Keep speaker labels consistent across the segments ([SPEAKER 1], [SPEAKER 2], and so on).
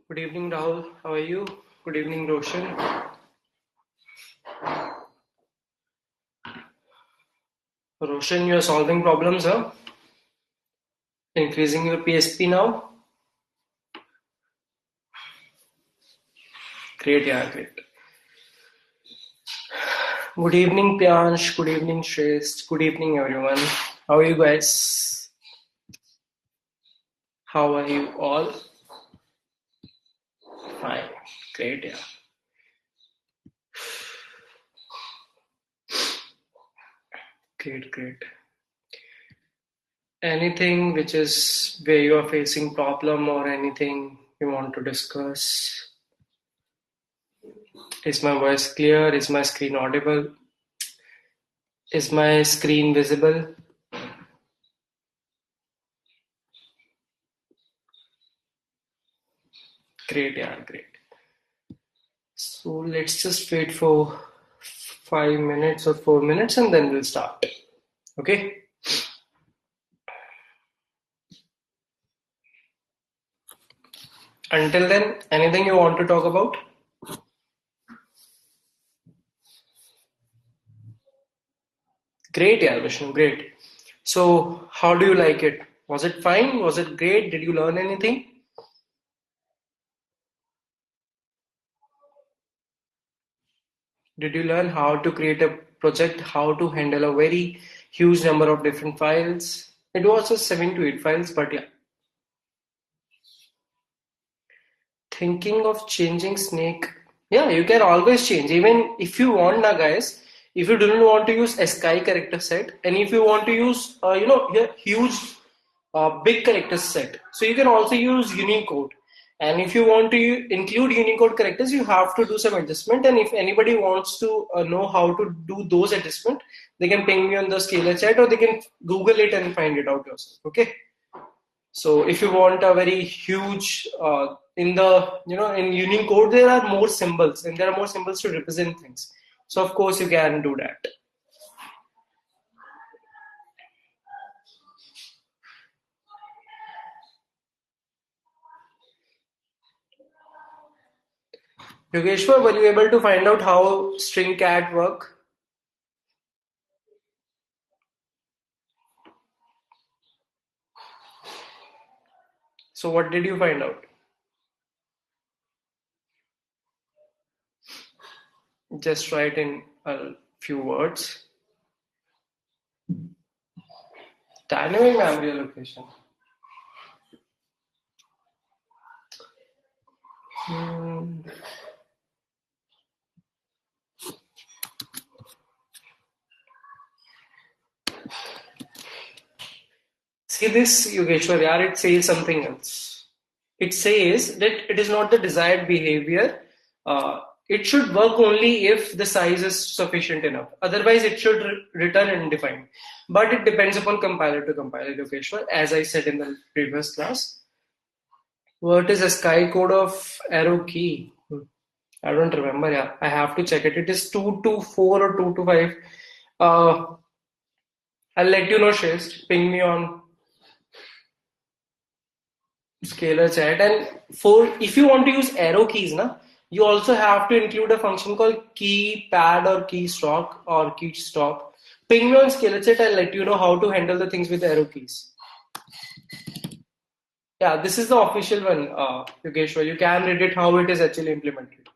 [SPEAKER 1] Good evening, Rahul. How are you? Good evening, Roshan. Roshan, you are solving problems, huh? Increasing your PSP now? Great, yeah, great. Good evening, Priyansh. Good evening, Shrest. Good evening, everyone. How are you guys? How are you all? Fine. Great, yeah. Great, great. Anything which is where you are facing problem or anything you want to discuss? Is my voice clear? Is my screen audible? Is my screen visible? Great, yeah, great. So let's just wait for 5 minutes or 4 minutes and then we'll start. Okay? Until then, anything you want to talk about? Great, yeah, Vishnu, great. So, how do you like it? Was it fine? Was it great? Did you learn anything? Did you learn how to create a project, how to handle a very huge number of different files? It was just 7 to 8 files, but yeah. Thinking of changing Snake. Yeah, you can always change. Even if you want now, guys, if you don't want to use Sky character set, and if you want to use, huge, big character set, so you can also use Unicode. And if you want to include Unicode characters, you have to do some adjustment. And if anybody wants to know how to do those adjustment, they can ping me on the Scalar chat, or they can Google it and find it out yourself. Okay. So if you want a very huge, in the, in Unicode, there are more symbols and there are more symbols to represent things. So of course you can do that. Yogeshwar, were you able to find out how string cat work? So what did you find out? Just write in a few words. Dynamic memory allocation. See this, Yogeshwar, yaar, it says something else. It says that it is not the desired behavior. It should work only if the size is sufficient enough. Otherwise, it should return undefined. But it depends upon compiler to compiler, Yogeshwar, as I said in the previous class. What is a sky code of arrow key? I don't remember. Yeah, I have to check it. It is 2 to 4 or 2 to 5. I'll let you know, Shrest. Ping me on Scalar chat. And for if you want to use arrow keys, you also have to include a function called keypad or keystroke or keystop. Ping me on Scalar chat. I'll let you know how to handle the things with the arrow keys. Yeah, this is the official one, Yogeshwar. You can read it how it is actually implemented.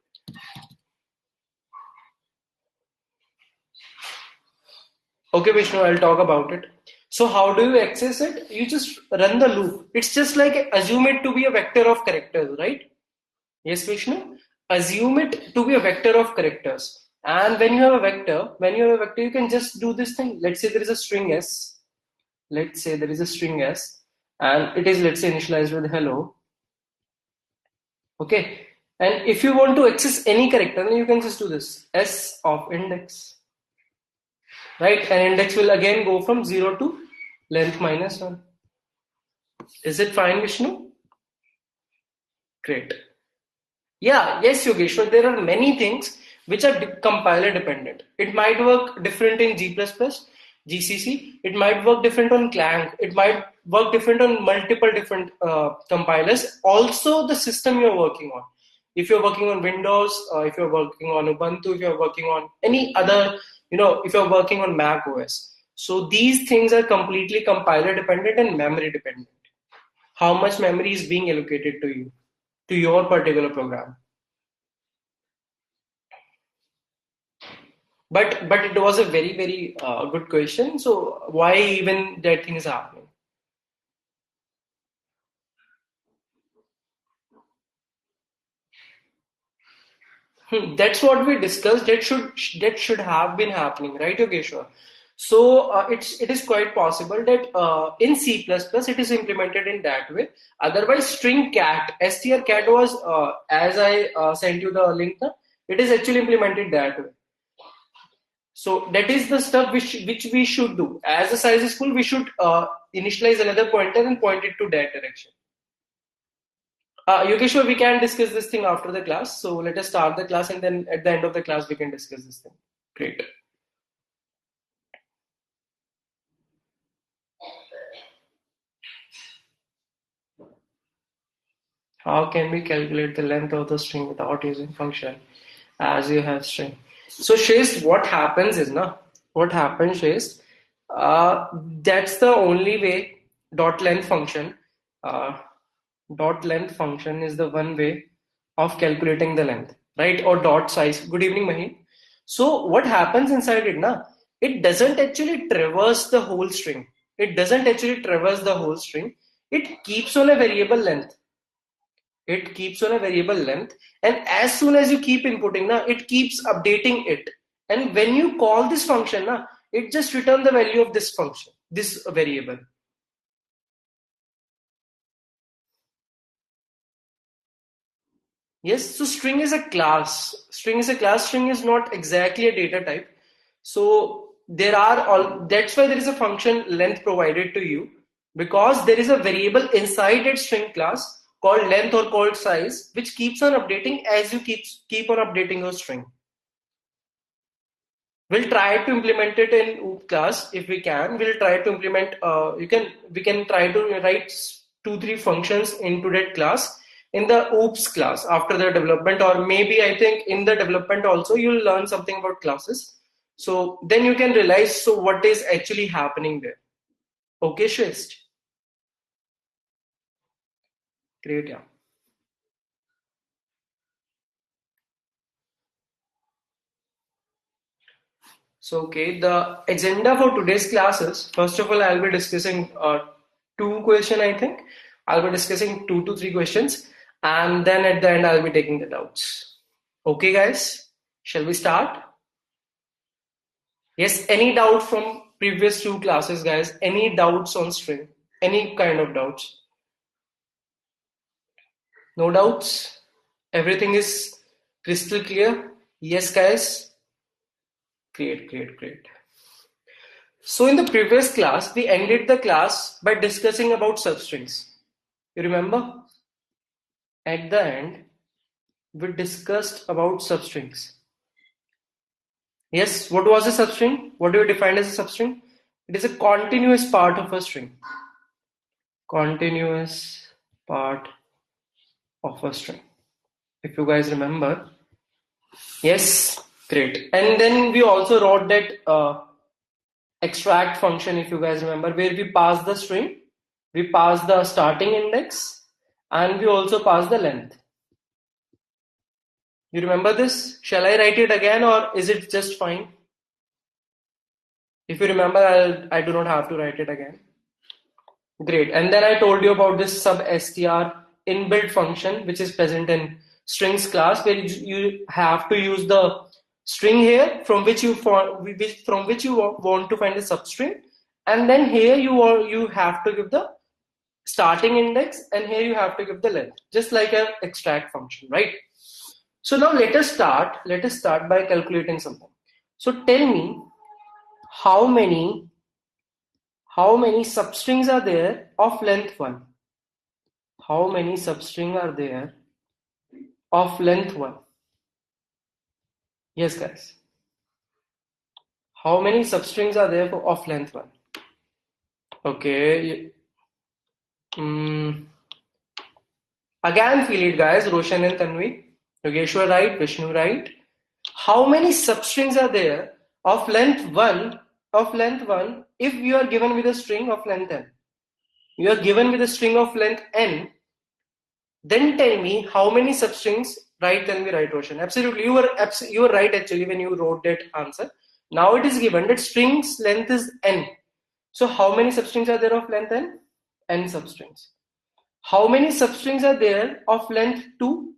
[SPEAKER 1] Okay, Vishnu, I'll talk about it. So how do you access it? You just run the loop. It's just like assume it to be a vector of characters, right? Yes, Vishnu? Assume it to be a vector of characters. And when you have a vector, you can just do this thing. Let's say there is a string S. Let's say there is a string S. And it is, let's say, initialized with hello. Okay. And if you want to access any character, then you can just do this. S of index. Right? And index will again go from 0 to length minus 1. Is it fine, Vishnu? Great. Yeah, yes, Yogeshwar, there are many things which are compiler dependent. It might work different in G++, GCC, it might work different on Clang, it might work different on multiple different compilers. Also, the system you're working on. If you're working on Windows, if you're working on Ubuntu, if you're working on any other, if you're working on Mac OS. So these things are completely compiler dependent and memory dependent. How much memory is being allocated to you, to your particular program. But it was a very good question. So why even that thing is happening? That's what we discussed. That should have been happening, right, Yogeshwar? So it is quite possible that in C++ it is implemented in that way. Otherwise, string cat, strcat was as I sent you the link. It is actually implemented that way. So that is the stuff which we should do. As the size is full, we should initialize another pointer and point it to that direction. Yogeshwar, we can discuss this thing after the class. So let us start the class, and then at the end of the class, we can discuss this thing. Great. How can we calculate the length of the string without using function as you have string? So Shreyas, what happens is, what happens is, that's the only way dot length function, uh, dot length function is the one way of calculating the length, right? Or dot size. Good evening, Maheen. So what happens inside it, it doesn't actually traverse the whole string. It doesn't actually traverse the whole string. It keeps on a variable length. It keeps on a variable length, and as soon as you keep inputting, it keeps updating it. And when you call this function, it just returns the value of this function, this variable. Yes, so string is a class. String is a class. String is not exactly a data type. So there are all. That's why there is a function length provided to you, because there is a variable inside that string class called length or called size, which keeps on updating as you keep on updating your string. We'll try to implement it in OOP class if we can. We'll try to implement. We can try to write 2-3 functions into that class in the OOPS class after the development, or maybe I think in the development also you'll learn something about classes. So then you can realize what is actually happening there. Okay, Shrist. Great, yeah. So, okay, the agenda for today's classes, first of all, I'll be discussing two questions, I think. I'll be discussing 2 to 3 questions, and then at the end, I'll be taking the doubts. Okay, guys, shall we start? Yes, any doubt from previous 2 classes, guys? Any doubts on string? Any kind of doubts? No doubts? Everything is crystal clear? Yes, guys? Great, great, great. So in the previous class, we ended the class by discussing about substrings. You remember? At the end, we discussed about substrings. Yes, what was a substring? What do you define as a substring? It is a continuous part of a string. Continuous part of a string. If you guys remember. Yes, great. And then we also wrote that extract function, if you guys remember, where we pass the string, we pass the starting index, and we also pass the length. You remember this? Shall I write it again, or is it just fine? If you remember, I do not have to write it again. Great. And then I told you about this substr inbuilt function, which is present in strings class, where you have to use the string here from which you want to find the substring, and then here you have to give the starting index, and here you have to give the length, just like an extract function, right? So now let us start. Let us start by calculating something. So tell me how many substrings are there of length 1? How many substrings are there of length 1? Yes, guys. How many substrings are there for of length 1? Okay. Again, feel it, guys. Roshan and Tanvi. Yogeshwar right, Vishnu right. How many substrings are there of length 1? Of length 1, if you are given with a string of length n. You are given with a string of length n. Then tell me how many substrings. Right, Tanvi, right, Roshan. Absolutely, you were right actually when you wrote that answer. Now it is given that string's length is n. So how many substrings are there of length n? N substrings. How many substrings are there of length 2?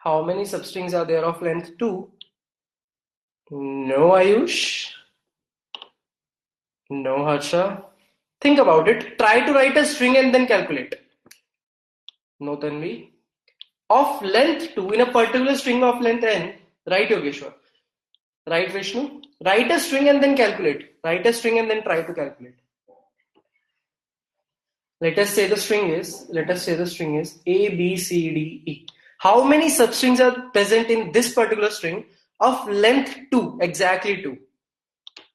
[SPEAKER 1] How many substrings are there of length 2? No, Ayush. No, Harsha. Think about it. Try to write a string and then calculate. No, Tanvi. Of length 2 in a particular string of length n, right, Yogeshwar? Right, Vishnu? Write a string and then calculate. Write a string and then try to calculate. Let us say the string is A, B, C, D, E. How many substrings are present in this particular string of length 2? Exactly 2.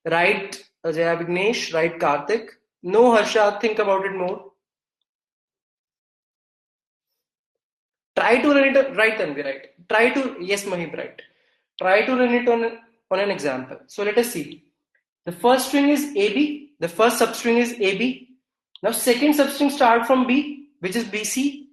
[SPEAKER 1] Right, Ajay Vignesh, right, Karthik. No, Harsha, think about it more. Try to run it, right, Tanvi, right. Try to, yes, Mahib, right. Try to run it on an example. So let us see. The first string is AB. The first substring is AB. Now second substring start from B, which is BC.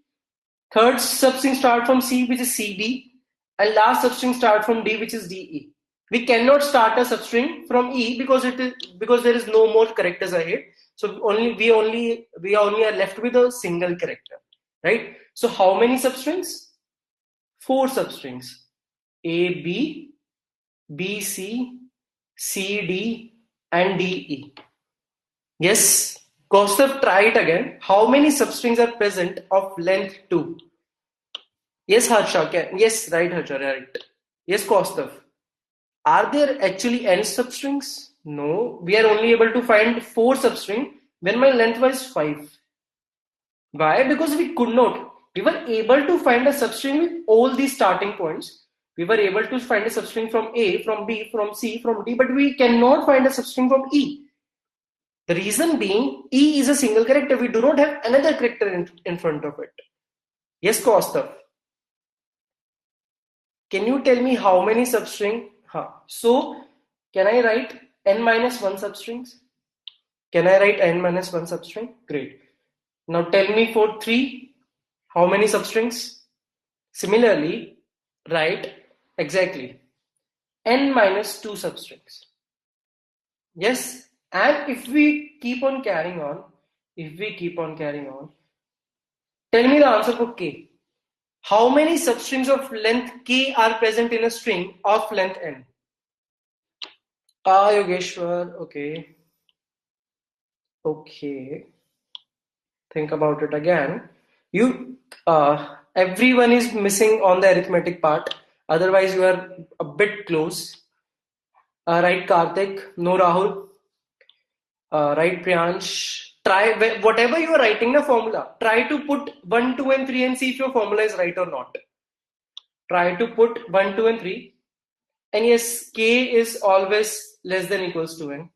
[SPEAKER 1] Third substring start from C, which is CD. And last substring start from D, which is DE. We cannot start a substring from E because there is no more characters ahead. So we only are left with a single character, right? So how many substrings? 4 substrings. A, B, B, C, C, D, and D, E. Yes, Kaustav, try it again. How many substrings are present of length 2? Yes, Harsha. Yes, right, Harsha, right. Yes, Kaustav. Are there actually n substrings? No, we are only able to find 4 substring when my length was 5. Why? Because we could not. We were able to find a substring with all these starting points. We were able to find a substring from A, from B, from C, from D, but we cannot find a substring from E. The reason being, E is a single character. We do not have another character in front of it. Yes, Kaustav. Can you tell me how many substring? So, can I write n minus 1 substrings? Can I write n minus 1 substring? Great. Now tell me for 3, how many substrings? Similarly, write exactly n minus 2 substrings. Yes, and if we keep on carrying on, tell me the answer for k. How many substrings of length k are present in a string of length n? Yogeshwar, okay. Okay. Think about it again. Everyone is missing on the arithmetic part. Otherwise, you are a bit close. Right, Karthik. No, Rahul. Right, Priyansh. Try whatever you are writing the formula. Try to put 1, 2, and 3 and see if your formula is right or not. Try to put 1, 2, and 3. And yes, k is always less than equals to n.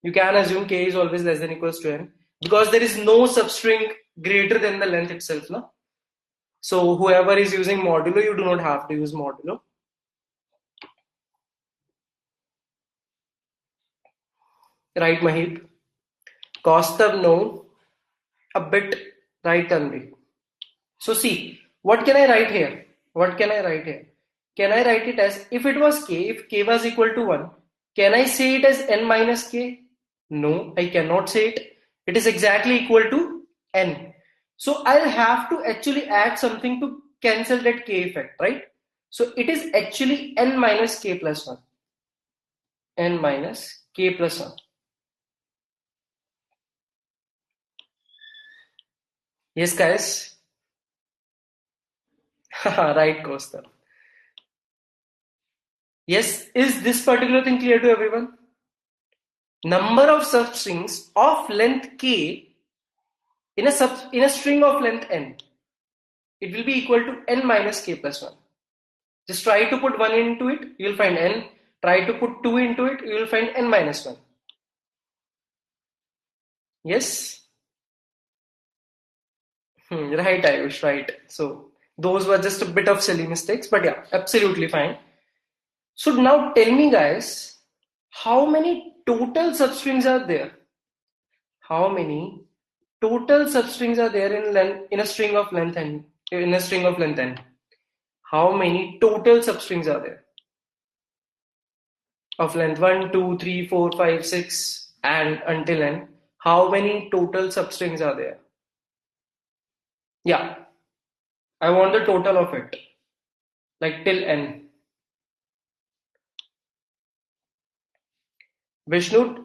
[SPEAKER 1] You can assume k is always less than equals to n because there is no substring greater than the length itself. No? So whoever is using modulo, you do not have to use modulo. Right, Mahib? Kaustav, no. A bit right, Tanvi. So see, what can I write here? Can I write it as, if it was k, if k was equal to 1, can I say it as n minus k? No, I cannot say it. It is exactly equal to n. So I'll have to actually add something to cancel that k effect, right? So it is actually n minus k plus 1. N minus k plus 1. Yes, guys? Right, Costa. Yes, is this particular thing clear to everyone? Number of substrings of length k in a string of length n, it will be equal to n minus k plus 1. Just try to put 1 into it, you will find n. Try to put 2 into it, you will find n minus 1. Yes? Right, Ayush, right. So those were just a bit of silly mistakes, but yeah, absolutely fine. So now tell me, guys, how many total substrings are there? How many total substrings are there in length, in a string of length n? In a string of length n? How many total substrings are there? Of length 1, 2, 3, 4, 5, 6, and until n. How many total substrings are there? Yeah, I want the total of it, like till n. Vishnu,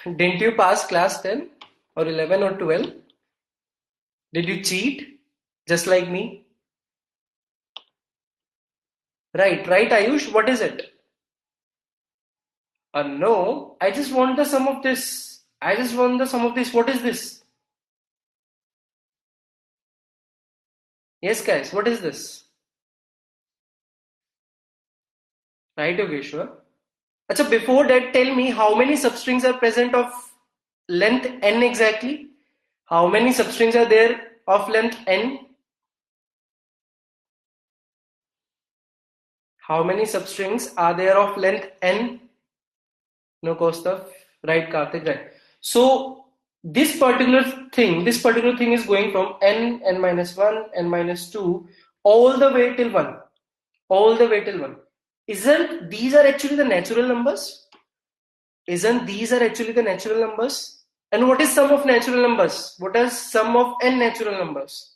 [SPEAKER 1] didn't you pass class 10 or 11 or 12? Did you cheat just like me? Right, Ayush, what is it? No, I just want the sum of this. I just want the sum of this. What is this? Yes, guys, what is this? Right, Yogeshwar? Achha, before that, tell me how many substrings are present of length n exactly? How many substrings are there of length n? How many substrings are there of length n? No, Kaustav. Right, Karthik, right. So this particular thing is going from n minus 1, n minus 2, all the way till 1. All the way till 1. Isn't these are actually the natural numbers? Isn't these are actually the natural numbers? And what is sum of natural numbers? What is sum of n natural numbers?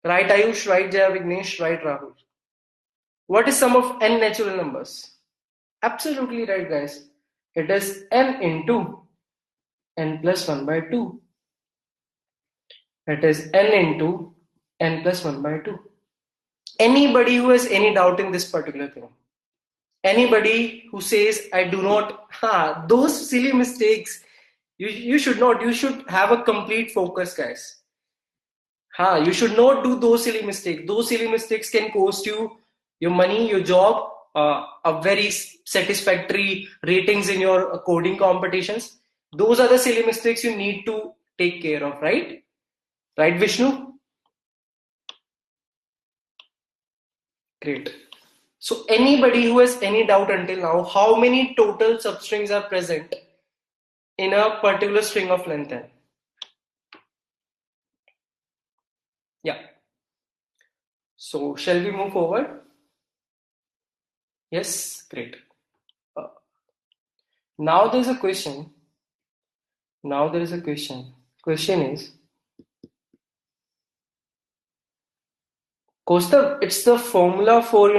[SPEAKER 1] Right, Ayush, right, Jaya Vignesh, right, Rahul. What is sum of n natural numbers? Absolutely right, guys. It is n into n plus 1 by 2. It is n into n plus 1 by 2. Anybody who has any doubt in this particular thing? Anybody who says, I do not, those silly mistakes, you should not, you should have a complete focus, guys. You should not do those silly mistakes. Those silly mistakes can cost you your money, your job, a very satisfactory ratings in your coding competitions. Those are the silly mistakes you need to take care of, right? Right, Vishnu? Great. So anybody who has any doubt until now, how many total substrings are present in a particular string of length n? Yeah. So shall we move forward? Yes, great. Uh, now there's a question. Now there is a question. Question is, Kostav, it's the formula for,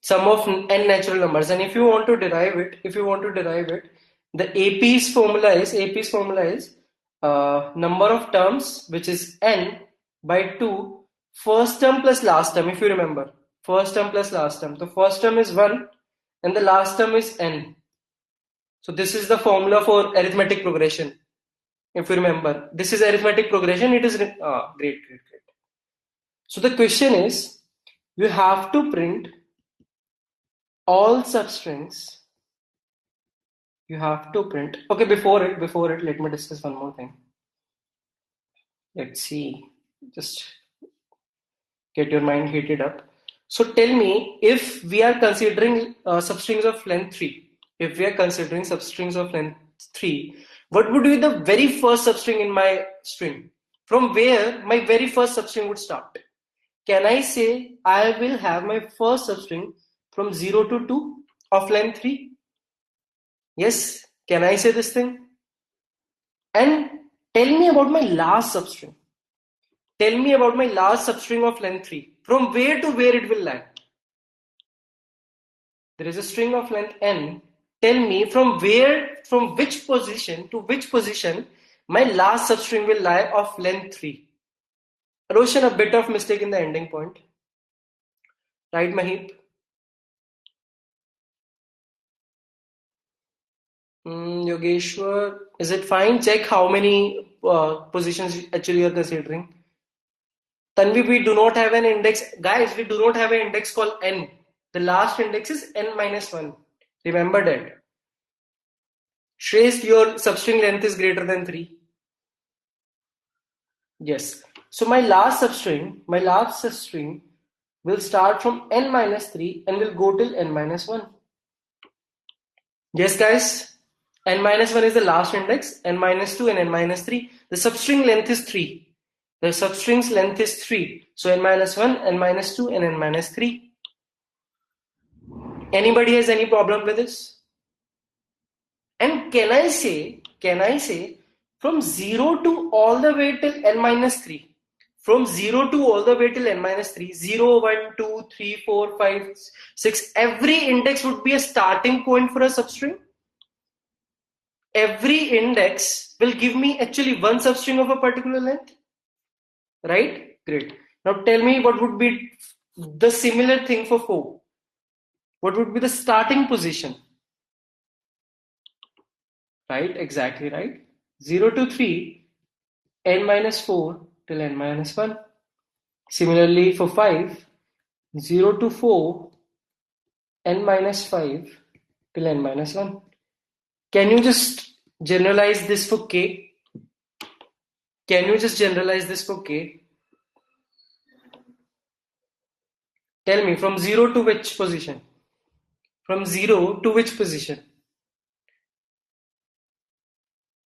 [SPEAKER 1] sum of n natural numbers. And if you want to derive it, the AP's formula is number of terms, which is n by 2, first term plus last term, if you remember. First term plus last term. The first term is 1 and the last term is n. So this is the formula for arithmetic progression. If you remember, this is arithmetic progression. It is great. So the question is, you have to print all substrings. You have to print. Okay, before it, let me discuss one more thing. Let's see. Just get your mind heated up. So tell me, if we are considering substrings of length 3, what would be the very first substring in my string? From where my very first substring would start? Can I say I will have my first substring from 0 to 2 of length 3? Yes, can I say this thing? And tell me about my last substring. Tell me about my last substring of length 3. From where to where it will lie? There is a string of length n. Tell me from which position to which position my last substring will lie of length 3. Roshan, a bit of mistake in the ending point. Right, Mahit? Yogeshwar, is it fine? Check how many positions actually you are considering. Tanvi, we do not have an index. Guys, we do not have an index called n. The last index is n minus 1. Remember that. Shreyas, your substring length is greater than 3. Yes. So my last substring will start from n minus 3 and will go till n minus 1. Yes, guys. N minus 1 is the last index, n minus 2 and n minus 3. The substring length is 3. The substring's length is 3. So n minus 1, n minus 2 and n minus 3. Anybody has any problem with this? And can I say from 0 to all the way till n minus 3? From 0 to all the way till n minus 3, 0, 1, 2, 3, 4, 5, 6, every index would be a starting point for a substring. Every index will give me actually one substring of a particular length. Right? Great. Now tell me what would be the similar thing for 4. What would be the starting position? Right? Exactly right. 0 to 3, n minus 4 till n minus 1. Similarly for 5, 0 to 4, n minus 5 till n minus 1. Can you just generalize this for k? Can you just generalize this for k? Tell me from 0 to which position? From 0 to which position?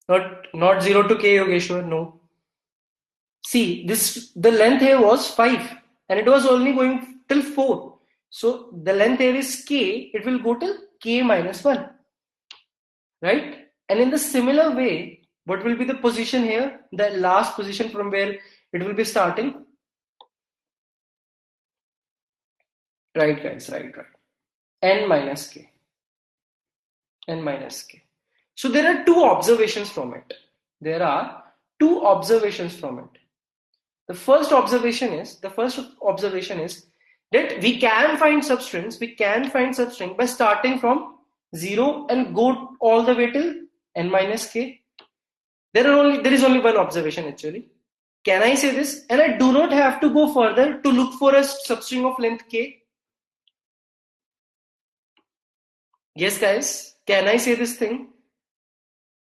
[SPEAKER 1] Not 0 to k, Yogeshwar, no. See, the length here was 5 and it was only going till 4. So the length here is k, it will go till k minus 1. Right? And in the similar way, what will be the position here? The last position from where it will be starting? Right, guys, right. N minus k. N minus k. So there are two observations from it. There are two observations from it. The first observation is that we can find substring by starting from 0 and go all the way till n minus k. There is only one observation actually. Can I say this? And I do not have to go further to look for a substring of length k. Yes, guys. Can I say this thing?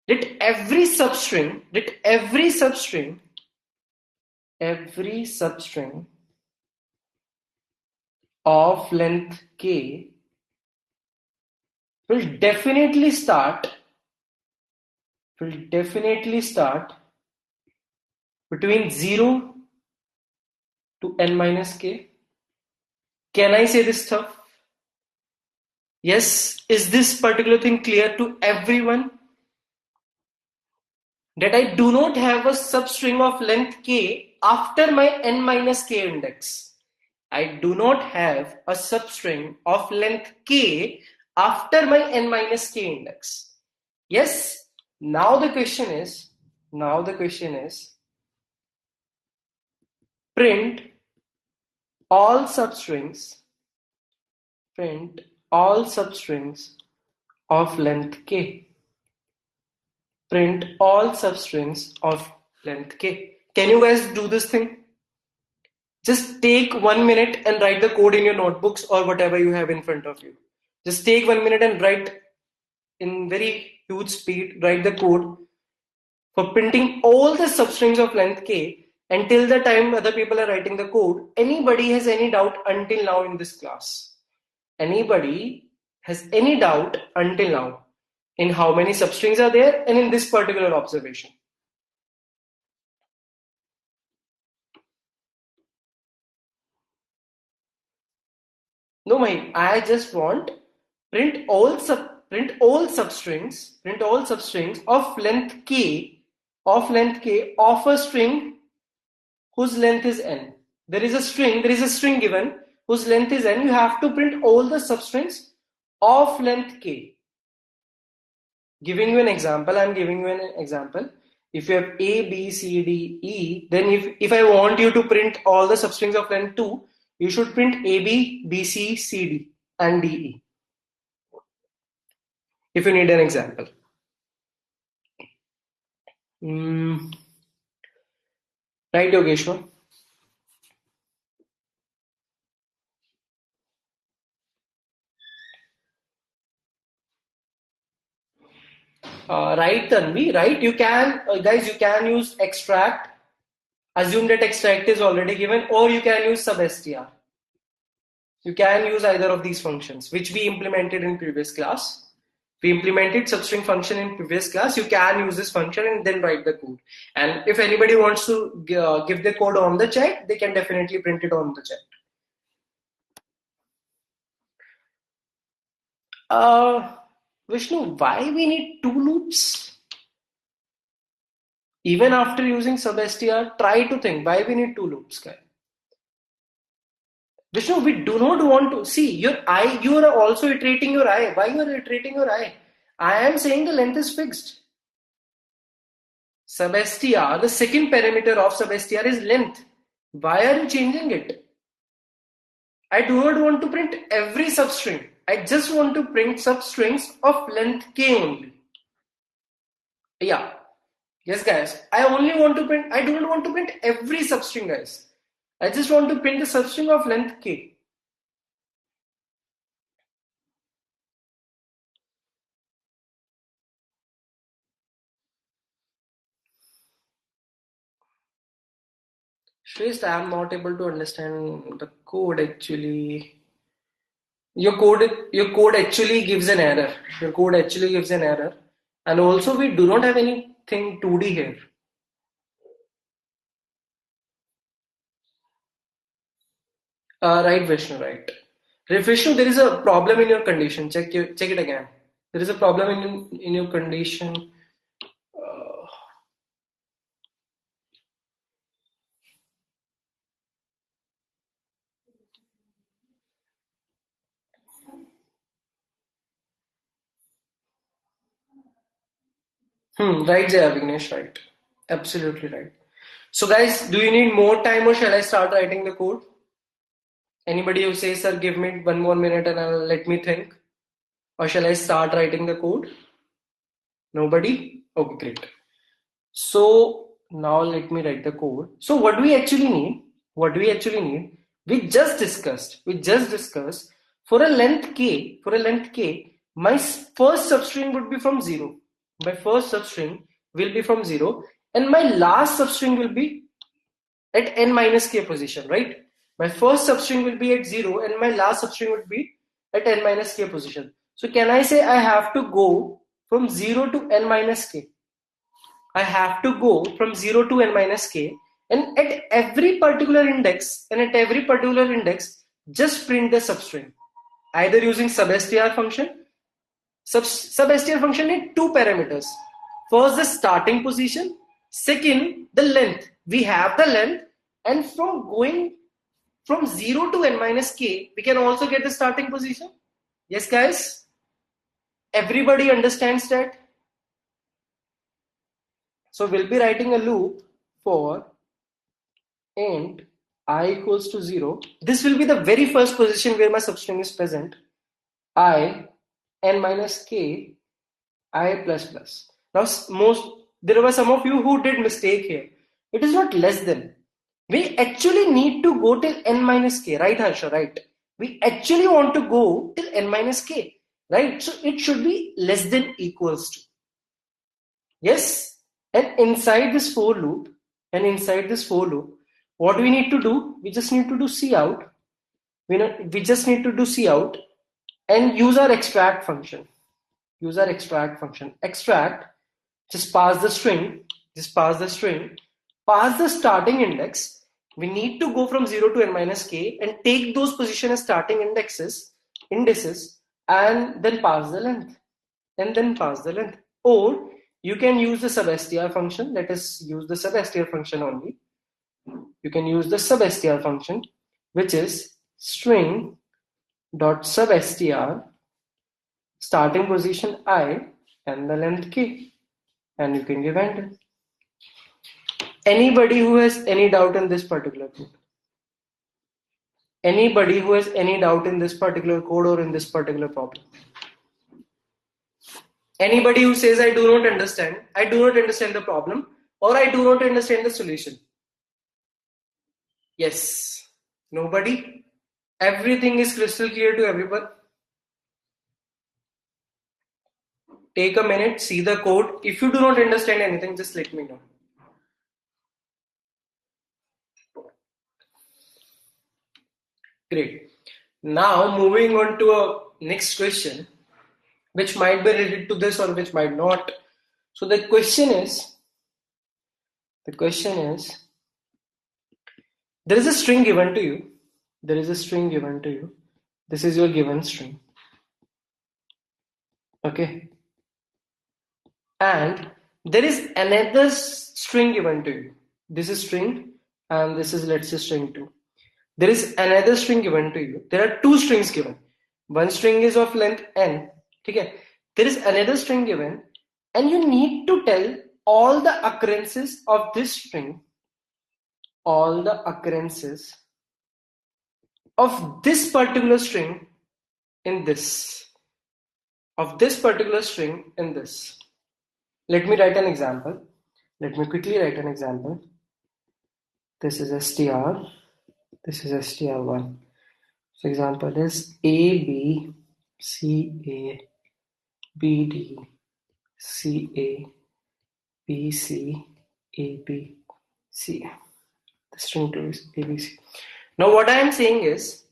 [SPEAKER 1] That every substring of length k will definitely start between 0 to n minus k. Can I say this stuff? Yes. Is this particular thing clear to everyone? That I do not have a substring of length k after my n minus k index. I do not have a substring of length k after my n minus k index. Yes. Now the question is print all substrings of length k. Print all substrings of length k. Can you guys do this thing? Just take 1 minute and write the code in your notebooks or whatever you have in front of you. Just take 1 minute and write in very huge speed, write the code for printing all the substrings of length k. Until the time other people are writing the code, anybody has any doubt until now in this class? Anybody has any doubt until now in how many substrings are there and in this particular observation? No, I just want print all substrings of length k of a string whose length is n. There is a string given whose length is n. You have to print all the substrings of length k. Giving you an example, I'm giving you an example. If you have A, B, C, D, E, then if I want you to print all the substrings of length 2, you should print A, B, B, C, C, D, and D, E. If you need an example. Right, Yogeshwar? Right, Tanvi, right? You can, guys, you can use extract. Assume that extract is already given, or you can use substr. You can use either of these functions, which we implemented in previous class. We implemented substring function in previous class. You can use this function and then write the code. And if anybody wants to give the code on the chat, they can definitely print it on the chat. Vishnu, why we need two loops? Even after using substr, try to think why we need two loops, guys. Vishnu, we do not want to see your I. You are also iterating your I. Why you are iterating your I? I am saying the length is fixed. Substr, the second parameter of substr is length. Why are you changing it? I do not want to print every substring. I just want to print substrings of length k only. Yeah. Yes, guys. I only want to print, I don't want to print every substring, guys. I just want to print the substring of length k. Shreyas, I am not able to understand the code actually. Your code actually gives an error. Your code actually gives an error. And also we do not have anything 2D here. Right, Vishnu, right. Vishnu, there is a problem in your condition. Check it again. There is a problem in your condition. Right, Jaya Vignesh, right. Absolutely right. So guys, do you need more time or shall I start writing the code? Anybody who says, sir, give me 1 more minute and I'll let me think. Or shall I start writing the code? Nobody? Okay, great. So now let me write the code. So what do we actually need? What do we actually need? We just discussed for a length k, my first substring would be from 0. My first substring will be from 0 and my last substring will be at n minus k position, right? My first substring will be at 0 and my last substring would be at n minus k position. So can I say I have to go from 0 to n minus k? I have to go from 0 to n minus k, and at every particular index, just print the substring. Either using substr function. Substr function needs two parameters. First, the starting position. Second, the length. We have the length, and from going from 0 to n minus k, we can also get the starting position. Yes, guys? Everybody understands that? So we'll be writing a loop for int I equals to 0. This will be the very first position where my substring is present. I n minus k I plus plus. Now there were some of you who did mistake here. It is not less than. We actually need to go till n minus k, right, Harsha? Right. We actually want to go till n minus k, right? So it should be less than equals to. Yes. And inside this for loop, what do we need to do? We just need to do cout. We just need to do cout and use our extract function. Extract, just pass the string, pass the starting index. We need to go from 0 to n minus k and take those position as starting indices, and then pass the length. Or you can use the substr function. Let us use the substr function only. You can use the substr function, which is string dot substr starting position I and the length k, and you can give enter. Anybody who has any doubt in this particular code? Anybody who has any doubt in this particular code or in this particular problem? Anybody who says I do not understand the problem, or I do not understand the solution? Yes. Nobody? Everything is crystal clear to everyone? take a minute, see the code. If you do not understand anything, just let me know. Great. Now moving on to a next question, which might be related to this or which might not. So the question is, there is a string given to you. There is a string given to you. This is your given string. Okay. And there is another string given to you. This is string and this is, let's say, string 2. There is another string given to you. There are two strings given. One string is of length n. Okay. There is another string given and you need to tell all the occurrences of this string, all the occurrences of this particular string in this, of this particular string in this. Let me write an example. Let me quickly write an example. This is str. This is str1. So example is A, B, C, A, B, D, C, A, B, C, A, B, C. The string 2 is A, B, C. Now what I am saying is,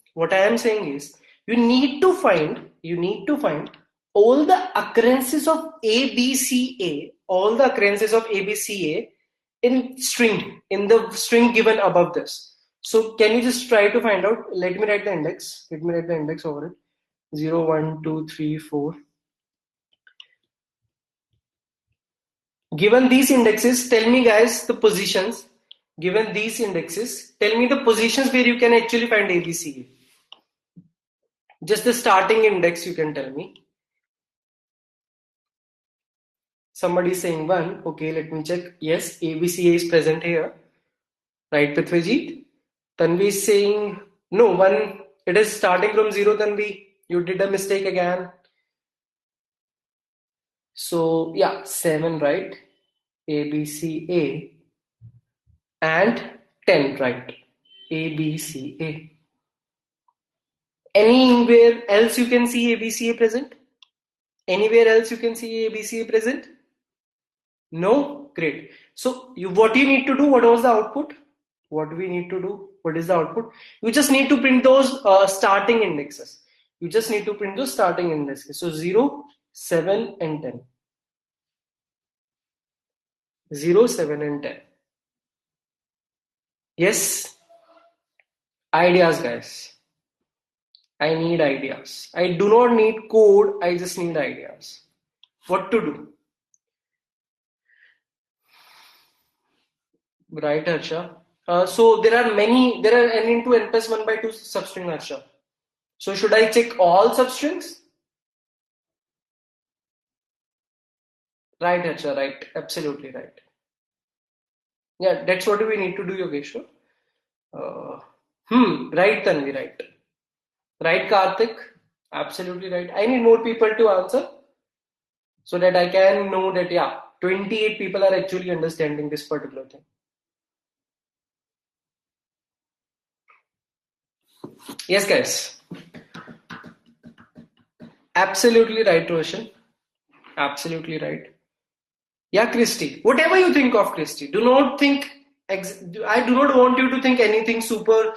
[SPEAKER 1] you need to find all the occurrences of A, B, C, A, all the occurrences of A, B, C, A in the string given above this. So can you just try to find out? Let me write the index. Let me write the index over it. 0, 1, 2, 3, 4. Given these indexes, tell me guys the positions. Given these indexes, tell me the positions where you can actually find A, B, C, A. Just the starting index you can tell me. Somebody is saying 1. Okay, let me check. Yes, A, B, C, A is present here. Right, Prithvijit? Tanvi is saying no, 1. It is starting from 0, Tanvi. You did a mistake again. So yeah, 7, right? A, B, C, A. And 10, right? A, B, C, A. Anywhere else you can see A, B, C, A present? Anywhere else you can see A, B, C, A present? No? Great. So what you need to do, what was the output? What we need to do? What is the output? You just need to print those starting indexes. You just need to print those starting indexes. So 0, 7 and 10. 0, 7 and 10. Yes? Ideas, guys. I need ideas. I do not need code. I just need ideas. What to do? Right, Harsha. So there are n into n plus 1 by 2 substring, Harsha. So should I check all substrings? Right, Harsha, right. Absolutely right. Yeah, that's what we need to do, Yogeshwar. Right, Tanvi, right. Right, Karthik. Absolutely right. I need more people to answer so that I can know that, yeah, 28 people are actually understanding this particular thing. Yes, guys. Absolutely right, Roshan. Absolutely right. Yeah, Christy. Whatever you think of, Christy, do not think. I do not want you to think anything super,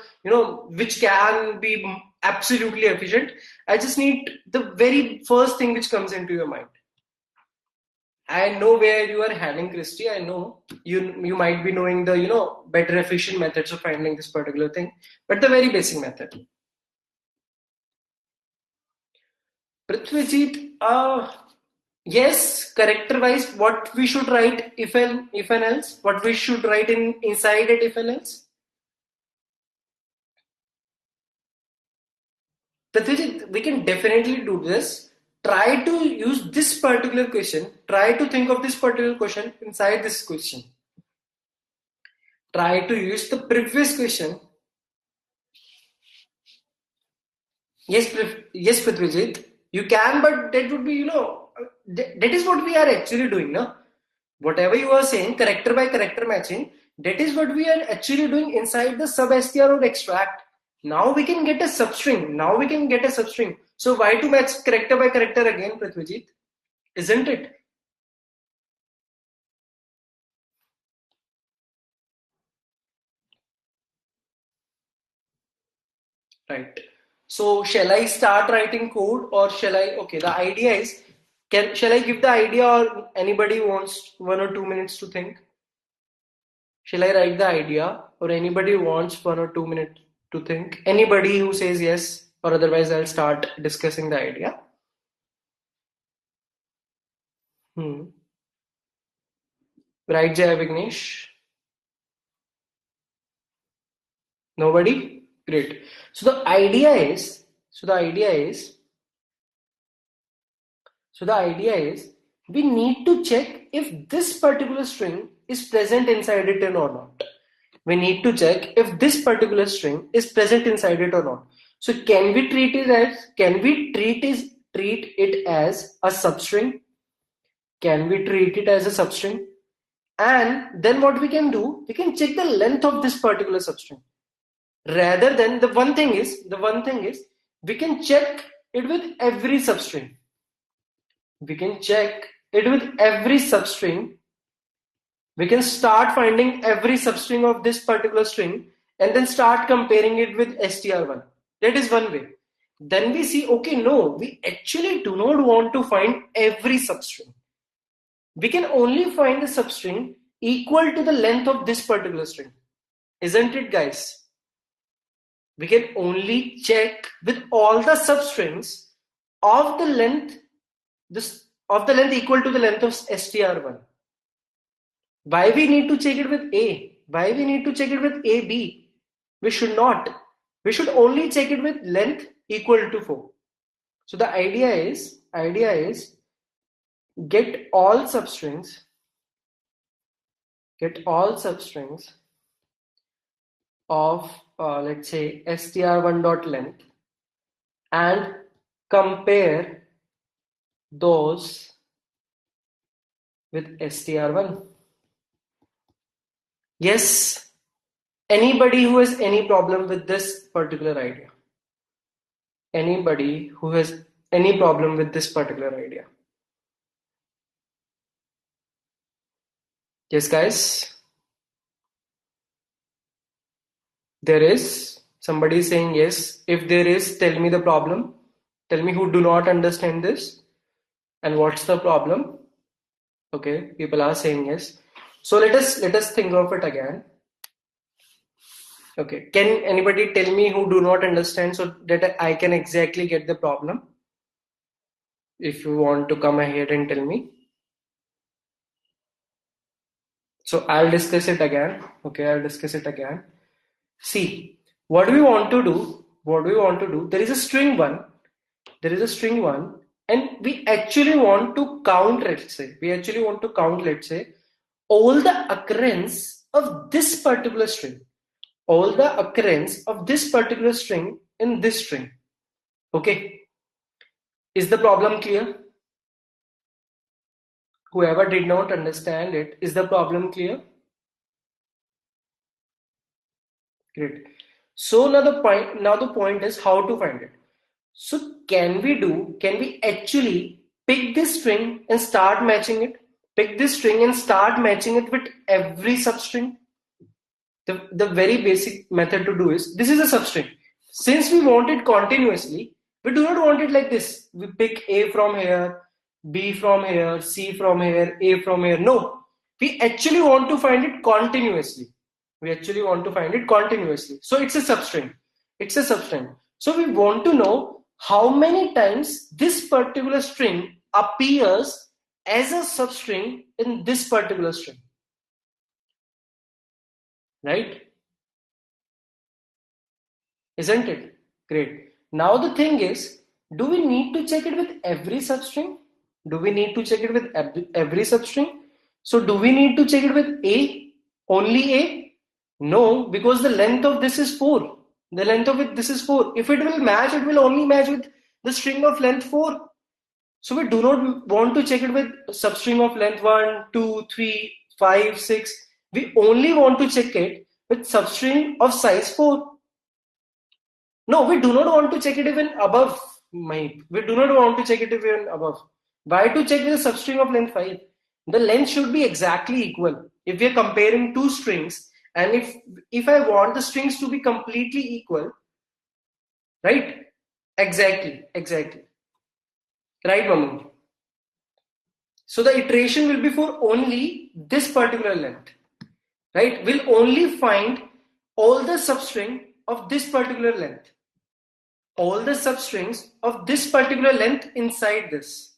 [SPEAKER 1] which can be absolutely efficient. I just need the very first thing which comes into your mind. I know where you are heading, Christy. I know you might be knowing the better efficient methods of finding this particular thing, but the very basic method. Prithvijit, yes, character-wise, what we should write if and else? What we should write inside it if and else? Prithvijit, we can definitely do this. Try to use this particular question. Try to think of this particular question inside this question. Try to use the previous question. Yes, Prithvijit, you can, but that would be, that is what we are actually doing, no? Whatever you are saying, character by character matching, that is what we are actually doing inside the sub-str or extract. Now we can get a substring. So why to match character by character again, Prithvijit? isn't it? Right. So shall I start writing code or shall I? Okay, the idea is, shall I give the idea or anybody wants 1 or 2 minutes to think? Shall I write the idea or anybody wants 1 or 2 minutes to think? Anybody who says yes, or otherwise I'll start discussing the idea. Hmm. Right, Jaya Vignesh? Nobody? Great. So the idea is, so the idea is, so the idea is we need to check if this particular string is present inside it or not. We need to check if this particular string is present inside it or not. So treat it as a substring? Can we treat it as a substring? And then what we can do, we can check the length of this particular substring. Rather than the one thing is we can check it with every substring. We can check it with every substring. We can start finding every substring of this particular string and then start comparing it with str1. That is one way. Then we see, okay, no, we actually do not want to find every substring. We can only find the substring equal to the length of this particular string. Isn't it, guys? We can only check with all the substrings of the length equal to the length of str1. Why we need to check it with A? Why we need to check it with AB? We should not. We should only check it with length equal to 4. So the idea is get all substrings of let's say str1.length and compare those with str1. Yes, anybody who has any problem with this particular idea? Anybody who has any problem with this particular idea? Yes, guys? There is somebody saying yes. If there is, tell me the problem. Tell me who do not understand this and what's the problem. Okay, people are saying yes. So let us think of it again. Okay, can anybody tell me who do not understand so that I can exactly get the problem? If you want to come ahead and tell me. So I'll discuss it again. Okay, I'll discuss it again. See, what do we want to do? What do we want to do? There is a string one. There is a string one, and we actually want to count, let's say, all the occurrence of this particular string. All the occurrence of this particular string in this string. Okay. Is the problem clear? Whoever did not understand it, is the problem clear? Great. So now the point is how to find it. So can we actually pick this string and start matching it? Pick this string and start matching it with every substring? The very basic method to do is, this is a substring. Since we want it continuously, we do not want it like this. We pick A from here, B from here, C from here, A from here. No, we actually want to find it continuously. So it's a substring. So we want to know how many times this particular string appears as a substring in this particular string. Right? Isn't it? Great. Now the thing is, do we need to check it with every substring? So do we need to check it with A? Only A? No, because the length of this is 4. This is 4. If it will match, it will only match with the string of length 4. So we do not want to check it with substring of length 1, 2, 3, 5, 6. We only want to check it with substring of size 4. No, we do not want to check it even above. We do not want to check it even above. Why to check with a substring of length 5? The length should be exactly equal. If we are comparing two strings, and if I want the strings to be completely equal, right? Exactly. Right, Mamun? So the iteration will be for only this particular length, right? We'll only find all the substring of this particular length, all the substrings of this particular length inside this,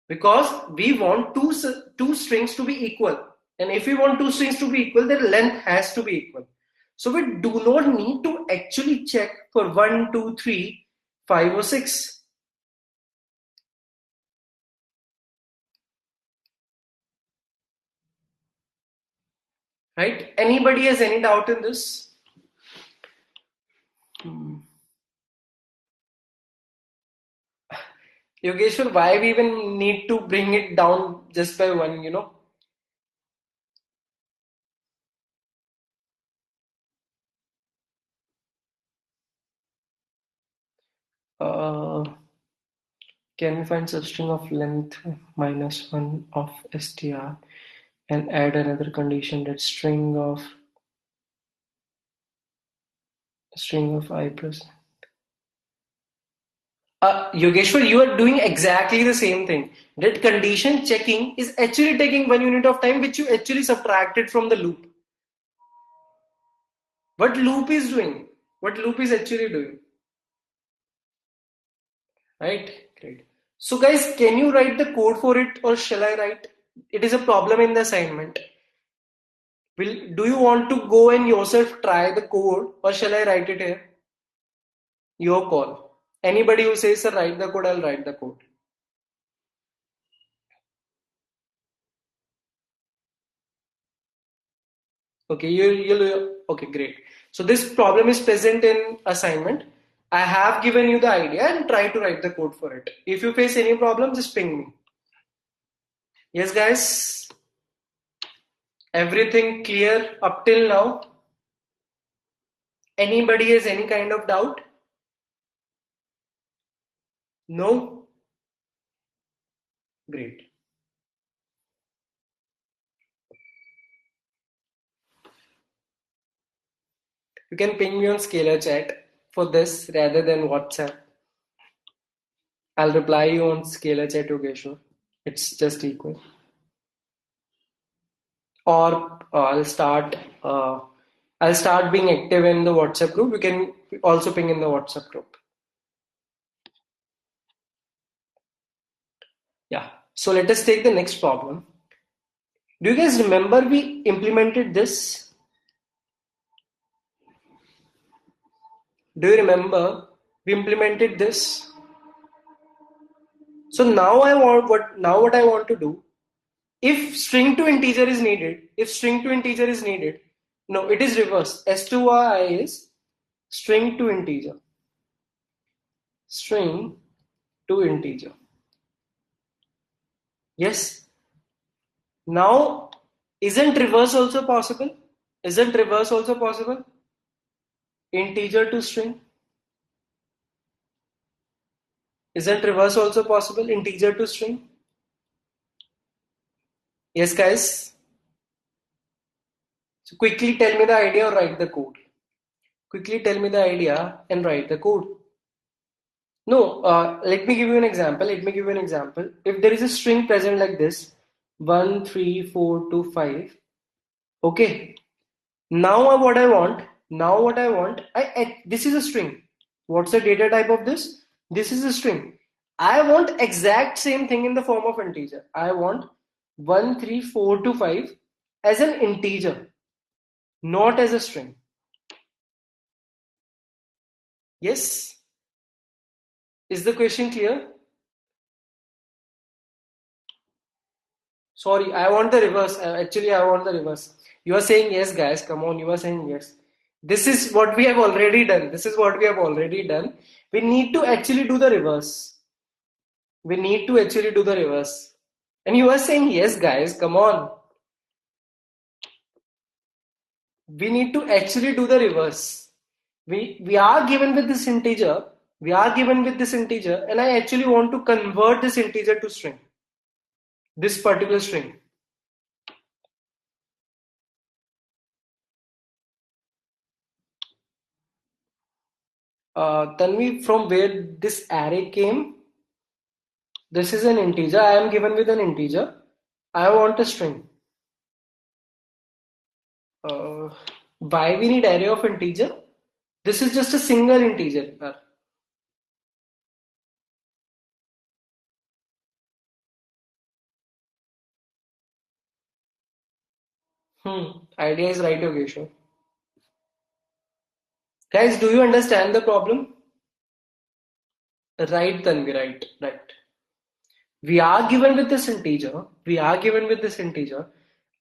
[SPEAKER 1] because we want two strings to be equal, and if we want two strings to be equal, then length has to be equal. So we do not need to actually check for 1, 2, 3, 5 or 6. Right? Anybody has any doubt in this? Yogeshwar, why we even need to bring it down just by one? Uh, can we find substring of length minus 1 of str and add another condition that string of I plus. Yogeshwar, you are doing exactly the same thing. That condition checking is actually taking 1 unit of time, which you actually subtracted from the loop. What loop is doing? What loop is actually doing? Right? Great. So guys, can you write the code for it, or shall I write? It is a problem in the assignment. Do you want to go and yourself try the code, or shall I write it here? Your call. Anybody who says, sir, write the code, I'll write the code. Okay, okay, great. So this problem is present in assignment. I have given you the idea and try to write the code for it. If you face any problem, just ping me. Yes, guys. Everything clear up till now? Anybody has any kind of doubt? No? Great. You can ping me on Scalar chat for this rather than WhatsApp. I'll reply you on Scalar chat, Yogeshwar. It's just equal. Or I'll start being active in the WhatsApp group. You can also ping in the WhatsApp group. Yeah. So let us take the next problem. Do you guys remember we implemented this? Do you remember we implemented this? So now what I want to do, if string to integer is needed, no, it is reverse. S2I is string to integer. String to integer. Yes. Now, isn't reverse also possible? Isn't reverse also possible? Integer to string. Isn't reverse also possible? Integer to string. Yes, guys. So quickly tell me the idea or write the code. Quickly tell me the idea and write the code. No, let me give you an example. If there is a string present like this, 1, 3, 4, 2, 5. Okay. This is a string. What's the data type of this? This is a string. I want exact same thing in the form of integer. I want 1, 3, 4 to 5 as an integer, not as a string. Yes? Is the question clear? Sorry, I want the reverse. Actually, I want the reverse. You are saying yes, guys. Come on, you are saying yes. This is what we have already done. We need to actually do the reverse. And you are saying yes, guys. Come on. We need to actually do the reverse. We are given with this integer. And I actually want to convert this integer to string. this particular string. Tanvi, from where this array came, this is an integer. I am given with an integer. I want a string. Why we need array of integer? This is just a single integer. Idea is right, Yogesh. Guys, do you understand the problem? Right, Tanvi, right. We are given with this integer.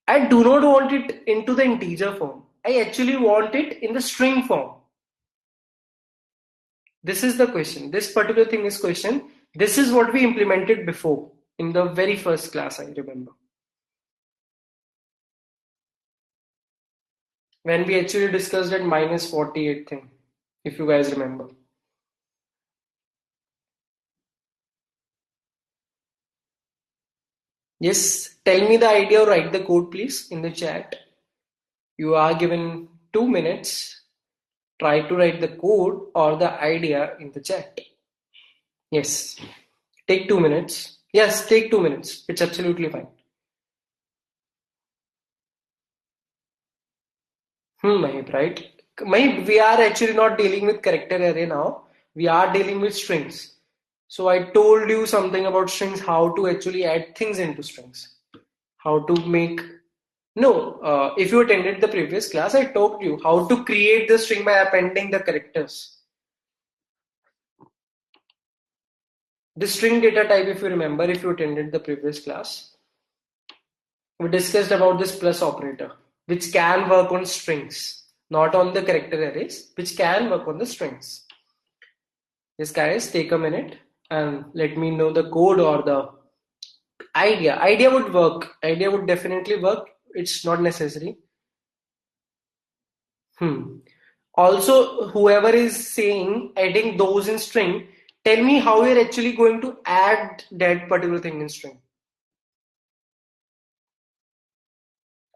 [SPEAKER 1] I do not want it into the integer form. I actually want it in the string form. This is the question. This particular thing is question. This is what we implemented before in the very first class, I remember. When we actually discussed that minus 48 thing, if you guys remember. Yes, tell me the idea or write the code please in the chat. You are given 2 minutes. Try to write the code or the idea in the chat. Yes, take 2 minutes. Yes, take 2 minutes. It's absolutely fine. Mahib, right? Mahib, we are actually not dealing with character array now. We are dealing with strings. So I told you something about strings, how to actually add things into strings. How to make... No, if you attended the previous class, I told you how to create the string by appending the characters. The string data type, if you remember, if you attended the previous class, we discussed about this plus operator, which can work on strings, not on the character arrays, which can work on the strings. Yes, guys, take a minute and let me know the code or the idea. Idea would work. Idea would definitely work. It's not necessary. Also, whoever is saying adding those in string, tell me how you're actually going to add that particular thing in string.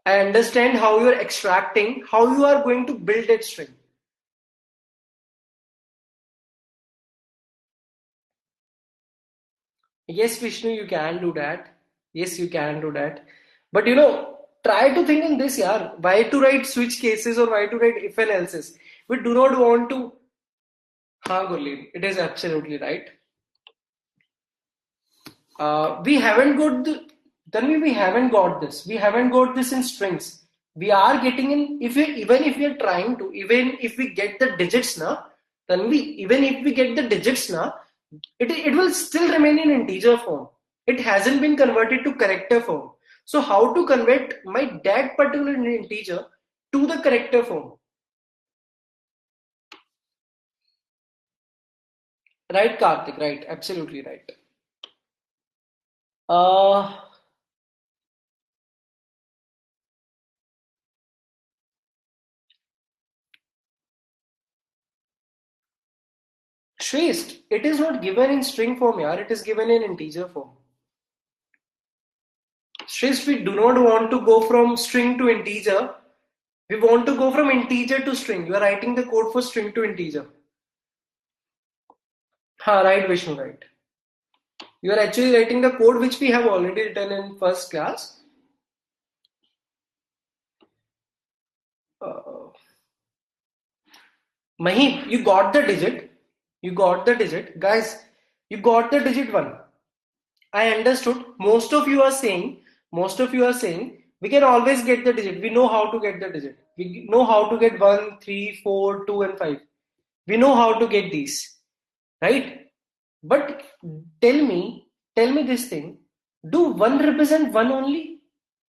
[SPEAKER 1] I understand how you're extracting, how you are going to build that string. Yes, Vishnu, you can do that. Yes, you can do that. But try to think in this, yaar. Why to write switch cases or why to write if and else's? We do not want to. Haan, Gurleen, it is absolutely right. We haven't got the. Then we haven't got this. We haven't got this in strings. We are getting in. Even if we are trying to, even if we get the digits now, even if we get the digits now, it will still remain in integer form. It hasn't been converted to character form. So how to convert that particular integer to the character form? Right, Karthik, right, absolutely right. Shrest, it is not given in string form, yaar. It is given in integer form. Shrest, we do not want to go from string to integer. We want to go from integer to string. You are writing the code for string to integer. Right, Vishnu, right. You are actually writing the code which we have already written in first class. Mahib, you got the digit. Guys, you got the digit 1. I understood. Most of you are saying, we can always get the digit. We know how to get the digit. We know how to get 1, 3, 4, 2 and 5. We know how to get these. Right? But tell me this thing. Do 1 represent 1 only?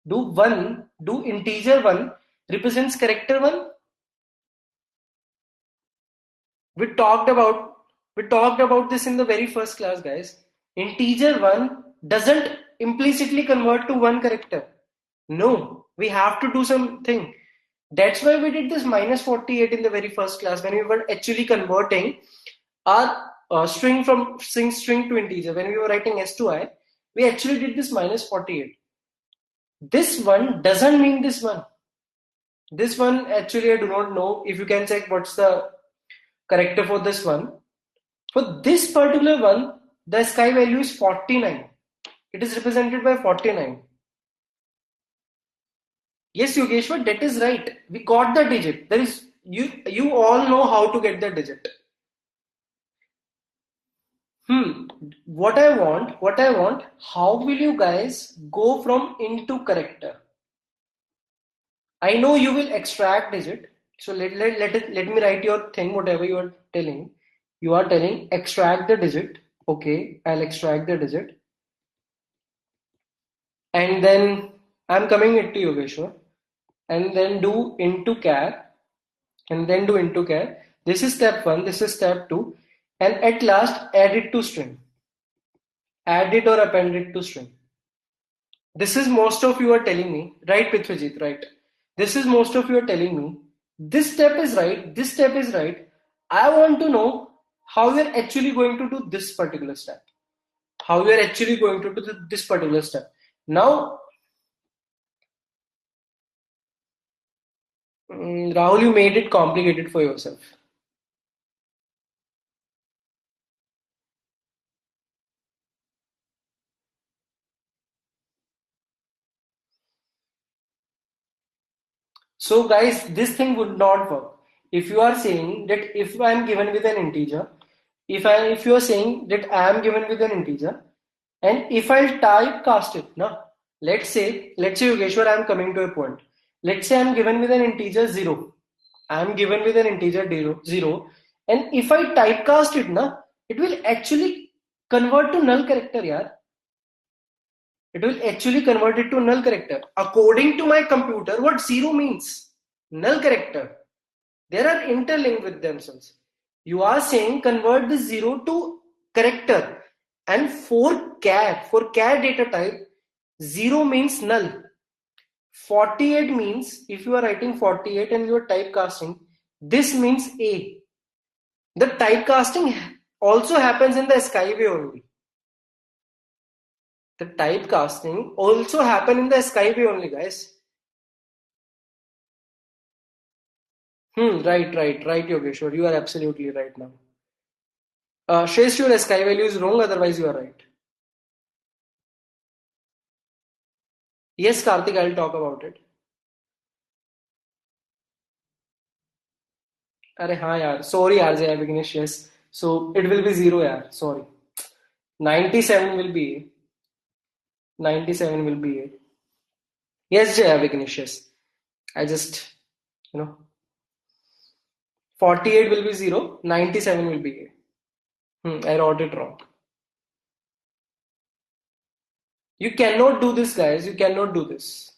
[SPEAKER 1] Do integer 1 represents character 1? We talked about this in the very first class, guys. Integer 1 doesn't implicitly convert to 1 character. No, we have to do something. That's why we did this minus 48 in the very first class when we were actually converting our string from string to integer. When we were writing s to I, We actually did this minus 48. This one doesn't mean this one. This one actually I do not know. If you can check what's the character for this one. For this particular one, the sky value is 49. It is represented by 49. Yes, Yogeshwar, that is right. We got the digit. There is you all know how to get the digit. What I want, how will you guys go from into character? I know you will extract digit. So let me write your thing, whatever you are telling. You are telling extract the digit. Okay, I'll extract the digit. And then I'm coming it to Yogeshwar. And then do into char. And then do into char. This is step 1, this is step 2. And at last add it to string. Add it or append it to string. This is most of you are telling me, right, Prithvijit, right? This is most of you are telling me, this step is right, this step is right. I want to know how you're actually going to do this particular step. How you're actually going to do this particular step. Now, Rahul, you made it complicated for yourself. So guys, this thing would not work. If you are saying that if I am given with an integer, if you are saying that I am given with an integer, and if I typecast it, no, let's say Yogeshwar, I am coming to a point. Let's say I am given with an integer 0. I am given with an integer 0, and if I typecast it, no, it will actually convert to null character, yeah. It will actually convert it to null character. According to my computer, what 0 means? Null character. They are interlinked with themselves. You are saying convert the 0 to character. And for char data type, 0 means null. 48 means, if you are writing 48 and you are typecasting, this means A. The typecasting also happens in the Skyway only. The typecasting also happen in the Skyway only, guys. Right, Yogeshwar. You are absolutely right now. Shresh, your sky value is wrong, otherwise you are right. Yes, Karthik, I'll talk about it. अरे हाँ यार, sorry RJ Vignesh, yes. So it will be 0 यार, sorry. 97 will be A. 97 will be A. Yes, Jaya Vignesh, yes. I just, you know, 48 will be 0, 97 will be A. I wrote it wrong. You cannot do this, guys. You cannot do this.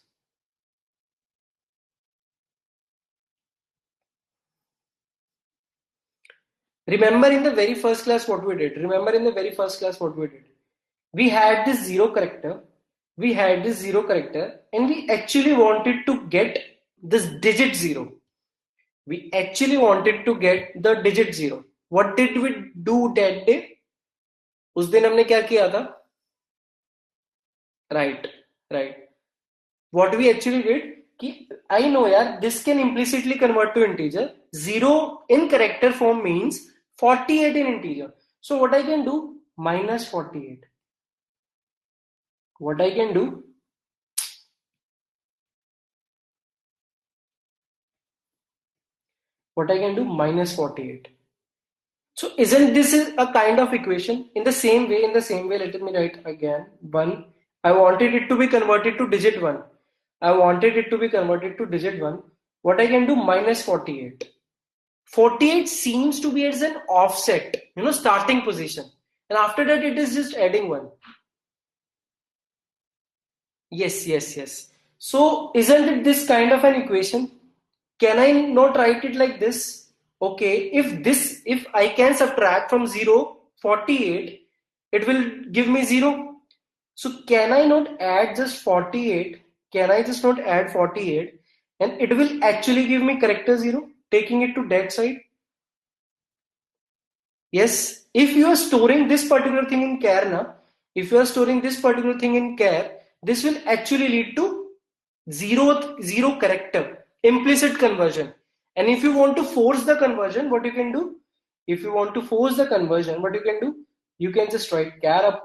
[SPEAKER 1] Remember in the very first class what we did. Remember in the very first class what we did. We had this 0 character. We had this 0 character and we actually wanted to get this digit 0. We actually wanted to get the digit 0. What did we do that day? उस दिन हमने क्या किया था? Right, right. What we actually did, I know yaar, this can implicitly convert to integer. 0 in character form means 48 in integer. So what I can do? Minus 48. What I can do? What I can do? Minus 48. So isn't this a kind of equation? In the same way, let me write again. 1. I wanted it to be converted to digit 1. I wanted it to be converted to digit 1. What I can do? Minus 48. 48 seems to be as an offset, starting position. And after that, it is just adding 1. Yes. So isn't it this kind of an equation? Can I not write it like this? Okay, if I can subtract from 0, 48, it will give me 0. So can I not add just 48? Can I just not add 48? And it will actually give me character 0, taking it to that side. Yes, if you are storing this particular thing in char, if you are storing this particular thing in char, this will actually lead to zero character, implicit conversion. And if you want to force the conversion, what you can do? If you want to force the conversion, what you can do? You can just write char up.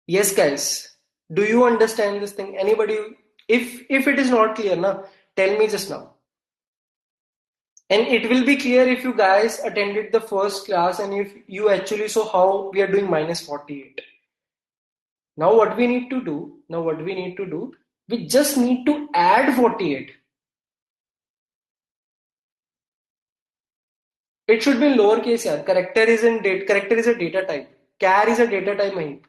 [SPEAKER 1] Yes, guys. Do you understand this thing? Anybody? If it is not clear, na, tell me just now. And it will be clear if you guys attended the first class and if you actually saw how we are doing -48. Now what we need to do, we just need to add 48. It should be in lowercase, yeah. Character is a data type. Char is a data type, Mahip.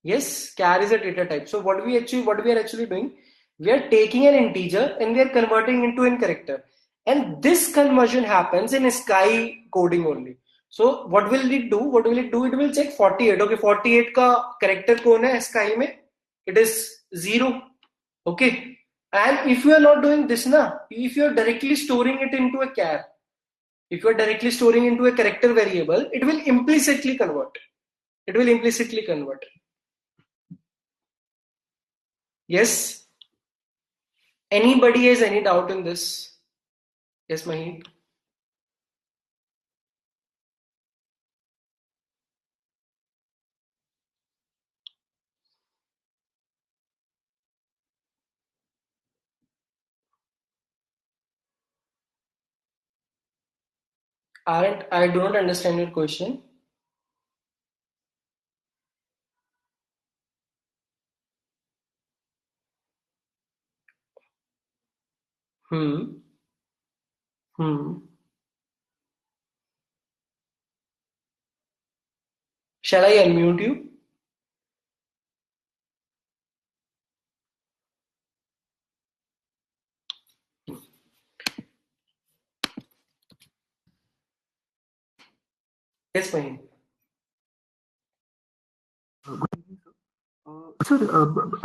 [SPEAKER 1] Yes, char is a data type. So what we are actually doing, we are taking an integer and we are converting into a character. And this conversion happens in Sky coding only. So what will it do? It will check 48. Okay, 48 का character कौन है Sky में? It is 0. Okay. And if you are not doing this, na, if you are directly storing it into a char, if you are directly storing into a character variable, it will implicitly convert. It will implicitly convert. Yes. Anybody has any doubt in this? Yes, Mahit. I do not understand your question. Hmm. Hmm. Shall I unmute you? Yes, Mahit.
[SPEAKER 2] Sir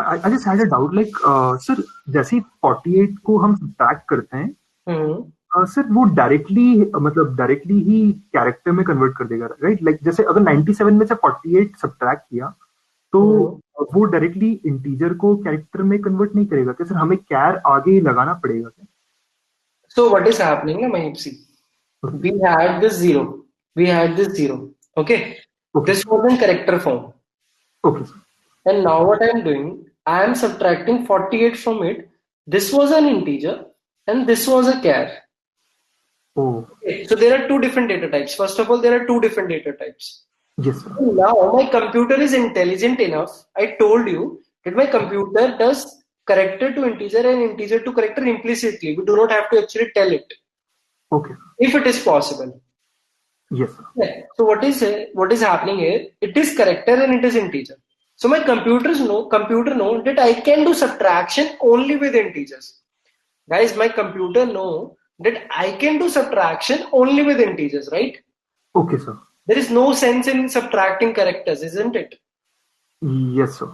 [SPEAKER 2] I just had a doubt like sir जैसे ही 48 को हम subtract करते हैं sir वो directly ही character में convert कर देगा right like जैसे अगर 97 में से 48 सब्ट्रैक्ट किया तो वो डायरेक्टली इंटीजर को कैरेक्टर में कन्वर्ट नहीं करेगा क्या सर हमें कैर आगे लगाना पड़ेगा क्या
[SPEAKER 1] So what is happening, Mahit? See, we had this zero. Okay. This was in character form.
[SPEAKER 2] Okay sir
[SPEAKER 1] And now what I am doing, I am subtracting 48 from it. This was an integer and this was a char.
[SPEAKER 2] Oh
[SPEAKER 1] Okay, so there are two different data types. First of all, there are two different data types.
[SPEAKER 2] Yes sir
[SPEAKER 1] Now my computer is intelligent enough. I told you that my computer does character to integer and integer to character implicitly. We do not have to actually tell it
[SPEAKER 2] okay
[SPEAKER 1] if it is possible.
[SPEAKER 2] Yes sir
[SPEAKER 1] Yeah. So what is happening here? It is character and it is integer. So my computer know that I can do subtraction only with integers. Guys, my computer know that I can do subtraction only with integers, right?
[SPEAKER 2] Okay sir
[SPEAKER 1] There is no sense in subtracting characters, isn't it?
[SPEAKER 2] Yes sir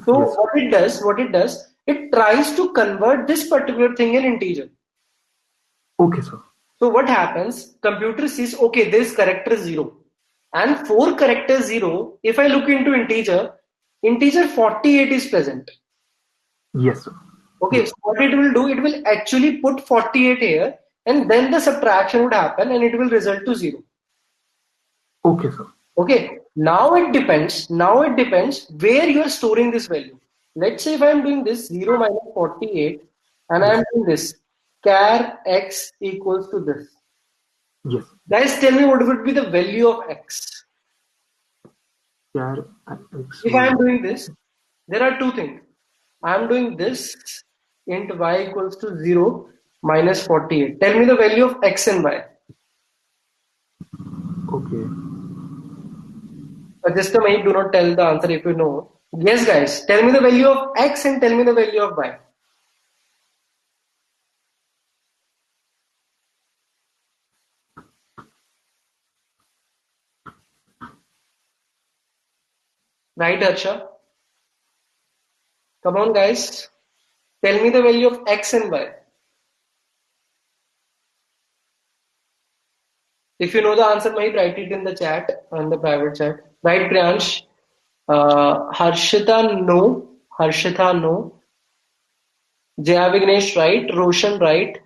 [SPEAKER 1] So
[SPEAKER 2] yes
[SPEAKER 1] it tries to convert this particular thing in integer.
[SPEAKER 2] Okay sir
[SPEAKER 1] So what happens? Computer sees, okay, this character 0. And for character 0, if I look into integer 48 is present.
[SPEAKER 2] Yes sir
[SPEAKER 1] Okay, so what it will do, it will actually put 48 here and then the subtraction would happen and it will result to 0.
[SPEAKER 2] Okay sir
[SPEAKER 1] Okay, now it depends where you are storing this value. Let's say if I am doing this 0 minus 48 and I am doing this char x equals to this.
[SPEAKER 2] Yes
[SPEAKER 1] Guys, tell me what would be the value of x.
[SPEAKER 2] कैर
[SPEAKER 1] If I am doing this, there are two things. I am doing this int y equals to 0 minus 48. Tell me the value of x and y.
[SPEAKER 2] Okay
[SPEAKER 1] Just a minute, do not tell the answer if you know. Yes, guys, tell me the value of x and tell me the value of y. Right, Harsha? Come on, guys. Tell me the value of x and y. If you know the answer, Mahip, write it in the chat, on the private chat. Right, Priyansh? Harshita, no. Harshita, no. Jaya Vignesh, right. Roshan, right.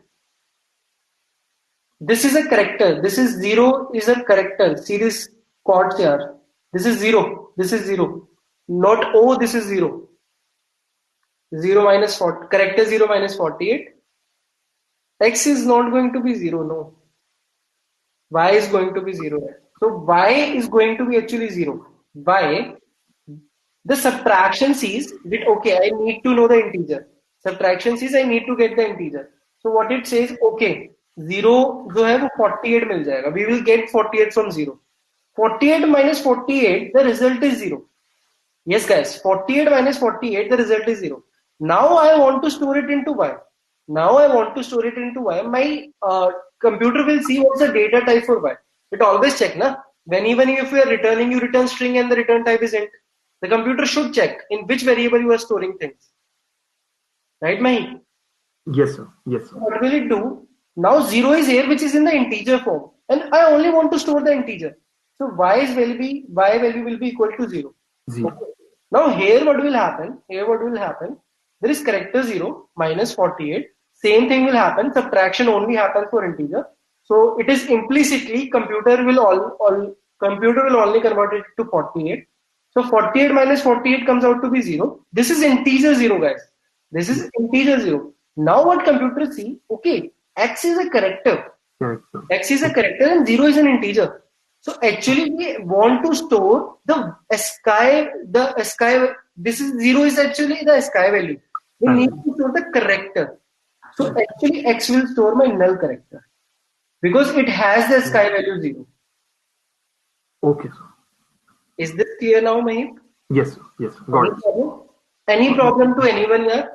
[SPEAKER 1] This is a character. This is zero is a character. See this quads here. This is zero. This is zero. Not O, this is zero. 0 minus 40. Character 0 minus 48. X is not going to be 0, no. Y is going to be 0. So Y is going to be actually 0. Why? The subtraction sees that, okay, I need to know the integer. Subtraction sees I need to get the integer. So what it says, okay, 0 जो है वो 48 मिल जाएगा. We will get 48 from 0. 48 minus 48, the result is 0. Yes, guys, 48 minus 48, the result is 0. Now I want to store it into Y. Now I want to store it into Y. My computer will see what's the data type for Y. It always check, na? When even if you are returning, you return string and the return type is int. The computer should check in which variable you are storing things. Right, Mahi?
[SPEAKER 2] Yes, sir. Yes, sir.
[SPEAKER 1] What will it do? Now 0 is here, which is in the integer form. And I only want to store the integer. So y value will be equal to 0.
[SPEAKER 2] 0.
[SPEAKER 1] Okay. Now here what will happen? There is character 0 minus 48. Same thing will happen. Subtraction only happens for integer. So it is implicitly computer will only convert it to 48. So 48 minus 48 comes out to be 0. This is integer 0, guys. This is integer 0. Now what computer see? Okay, x is a character. X is a character and 0 is an integer. So actually we want to store the ASCII, this is 0 is actually the ASCII value. We need to store the character. So actually x will store my null character because it has the ASCII value 0.
[SPEAKER 2] Okay, sir.
[SPEAKER 1] Is this clear now, Mahip?
[SPEAKER 2] Yes, sir. Yes, sir. Got it.
[SPEAKER 1] Any problem to anyone here?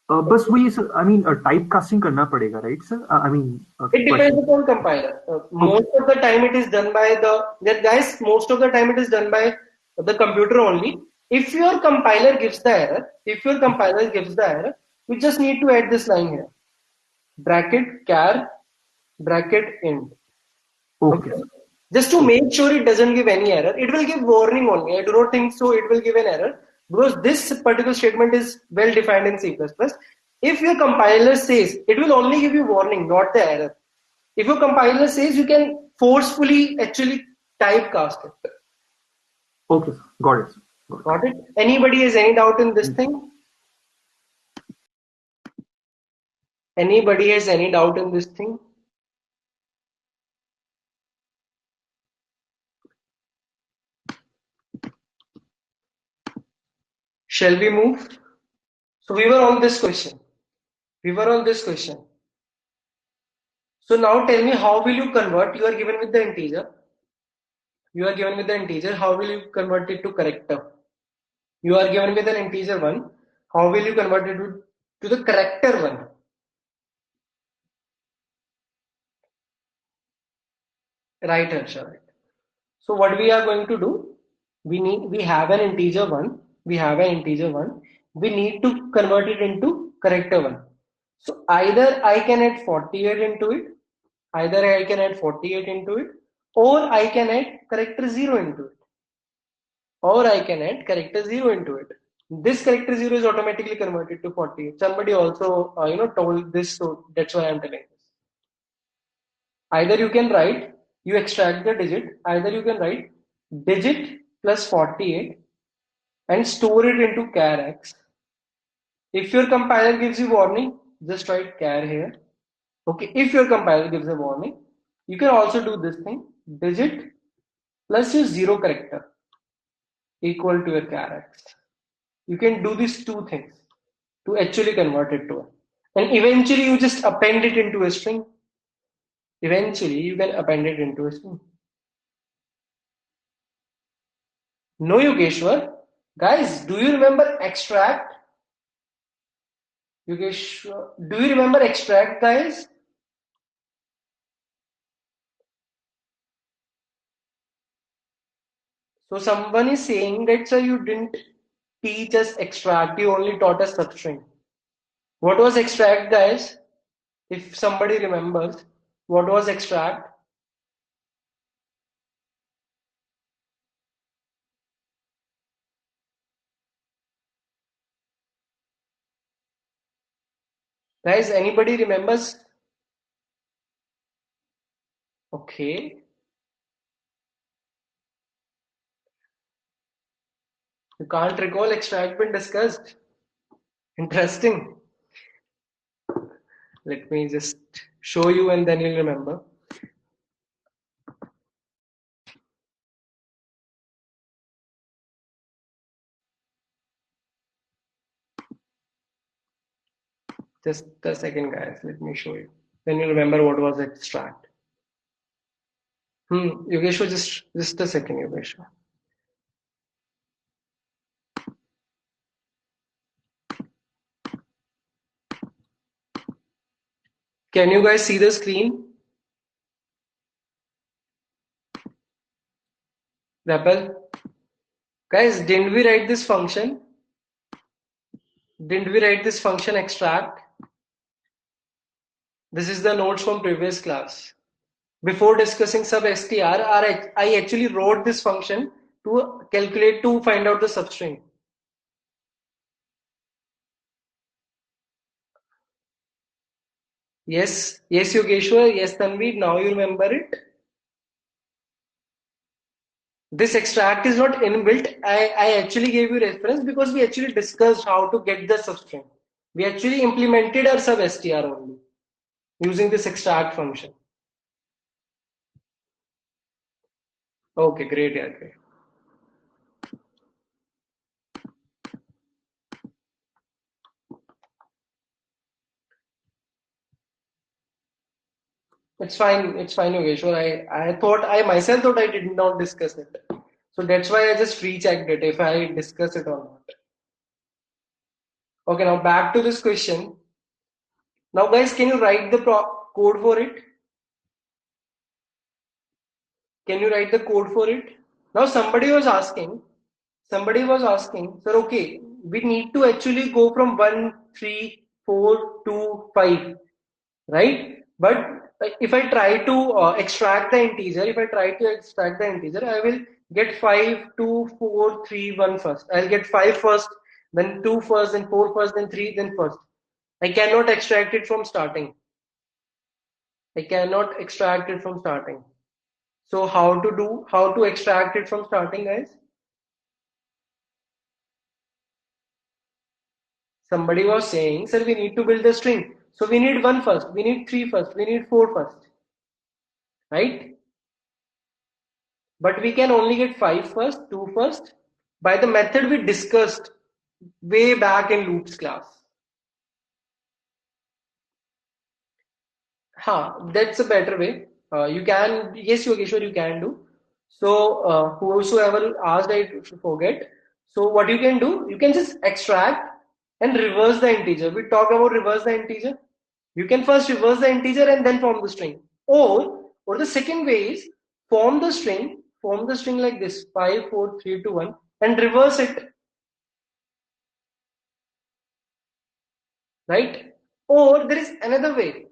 [SPEAKER 2] बस वही sir, I mean type casting करना पड़ेगा, right, sir? I mean
[SPEAKER 1] it depends upon compiler. Most of the time it is done by most of the time it is done by the computer only. If your compiler gives the error, you just need to add this line here. Bracket char, bracket int.
[SPEAKER 2] Okay.
[SPEAKER 1] Just to make sure it doesn't give any error. It will give warning only. I do not think so it will give an error, because this particular statement is well defined in C++. If your compiler says, it will only give you warning, not the error. If your compiler says, you can forcefully actually typecast it.
[SPEAKER 2] Okay, sir. Got it.
[SPEAKER 1] Got it? Anybody has any doubt in this thing? Anybody has any doubt in this thing? Shall we move? So we were on this question. So now tell me, how will you convert? You are given with the integer. How will you convert it to character? You are given with an integer 1. How will you convert it to the character 1? Right, Harsha. Right. So what we are going to do? We have an integer 1. We need to convert it into character 1. So either I can add 48 into it, or I can add character 0 into it. This character 0 is automatically converted to 48. Somebody also told this, so that's why I'm telling this. Either you can write, you extract the digit, either you can write digit plus 48 and store it into char x. If your compiler gives you warning, just write char here. Okay, if your compiler gives a warning, you can also do this thing, digit plus your 0 character equal to your char x. You can do these two things to actually convert it to it. And eventually you just append it into a string. No, Yogeshwar. Guys, do you remember extract? Yogeshwar, do you remember extract, guys? So someone is saying that, sir, you didn't teach us extract, you only taught us substring. What was extract, guys? If somebody remembers, what was extract? Guys, anybody remembers? Okay. You can't recall extract been discussed. Interesting. Let me just show you and then you'll remember. Just a second, guys. Let me show you. Then you'll remember what was extract. Yogeshwar, just a second, Yogeshwar. Can you guys see the screen? Rappel? Guys, didn't we write this function? Didn't we write this function extract? This is the notes from previous class. Before discussing sub-str, I actually wrote this function to calculate to find out the substring. Yes, Yogeshwar, yes, Tanvi, now you remember it. This extract is not inbuilt. I actually gave you reference because we actually discussed how to get the substring. We actually implemented our sub-str only using this extract function. Okay, great, yeah, great. It's fine, Yogeshwar. I myself thought I did not discuss it. So that's why I just rechecked it if I discuss it or not. Okay, now back to this question. Now guys, can you write the code for it? Can you write the code for it? Now somebody was asking, sir, okay, we need to actually go from 1, 3, 4 to 5, right? But if I try to extract the integer, I will get 5, 2, 4, 3, 1 first. I'll get 5 first, then 2 first, then 4 first, then 3, then first. I cannot extract it from starting. So how to extract it from starting, guys? Somebody was saying, sir, we need to build the string. So we need 1 first, we need 3 first, we need 4 first, right? But we can only get 5 first, 2 first by the method we discussed way back in loops class. That's a better way. Yes, Yogeshwar, you can do. So whosoever asked, I forget. So what you can do, you can just extract and reverse the integer. We talk about reverse the integer. You can first reverse the integer and then form the string. Or the second way is form the string like this 5, 4, 3, 2, 1 and reverse it. Right? Or there is another way.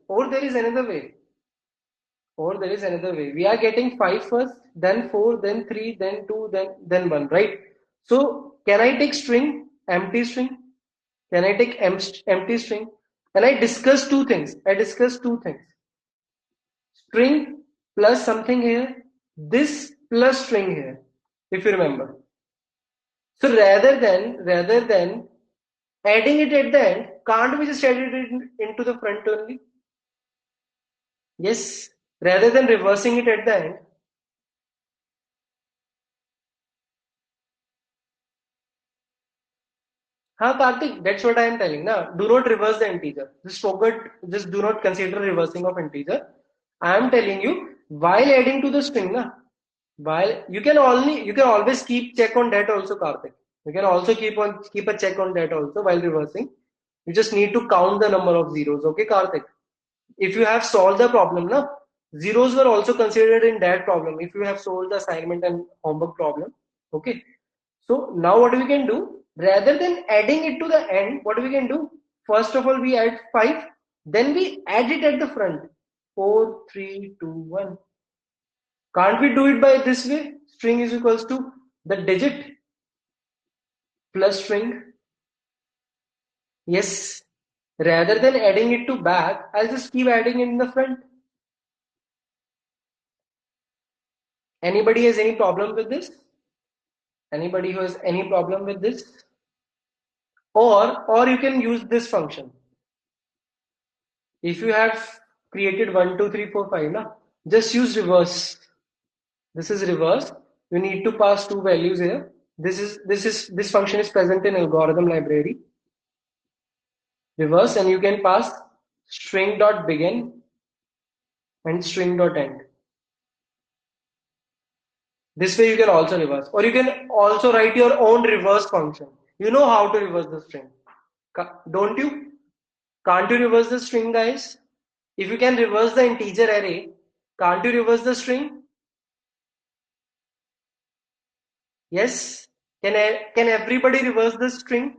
[SPEAKER 1] We are getting 5 first, then 4, then 3, then 2, then 1, right? So can I take string, empty string? Can I take empty string? And I discuss two things. String plus something here, this plus string here, if you remember. So rather than adding it at the end, can't we just add it into the front only? Yes, rather than reversing it at the end. Karthik, that's what I am telling. Now, do not reverse the integer. Just do not consider reversing of integer. I am telling you, while adding to the string, while you can always keep check on that also, Karthik. You can also keep a check on that also while reversing. You just need to count the number of zeros, okay, Karthik? If you have solved the problem, zeros were also considered in that problem. If you have solved the assignment and homework problem, okay. So now what we can do, rather than adding it to the end, what we can do, first of all, we add 5, then we add it at the front. 4, 3, 2, 1. Can't we do it by this way? String is equals to the digit plus string. Yes. Rather than adding it to back, I'll just keep adding it in the front. Anybody has any problem with this? Anybody who has any problem with this? Or you can use this function. If you have created 1, 2, 3, 4, 5, na, just use reverse. This is reverse. You need to pass two values here. This function is present in algorithm library. Reverse, and you can pass string dot begin and string dot end. This way you can also reverse, or you can also write your own reverse function. You know how to reverse the string, don't you? Can't you reverse the string, guys? If you can reverse the integer array, can't you reverse the string? Yes. Can everybody reverse the string?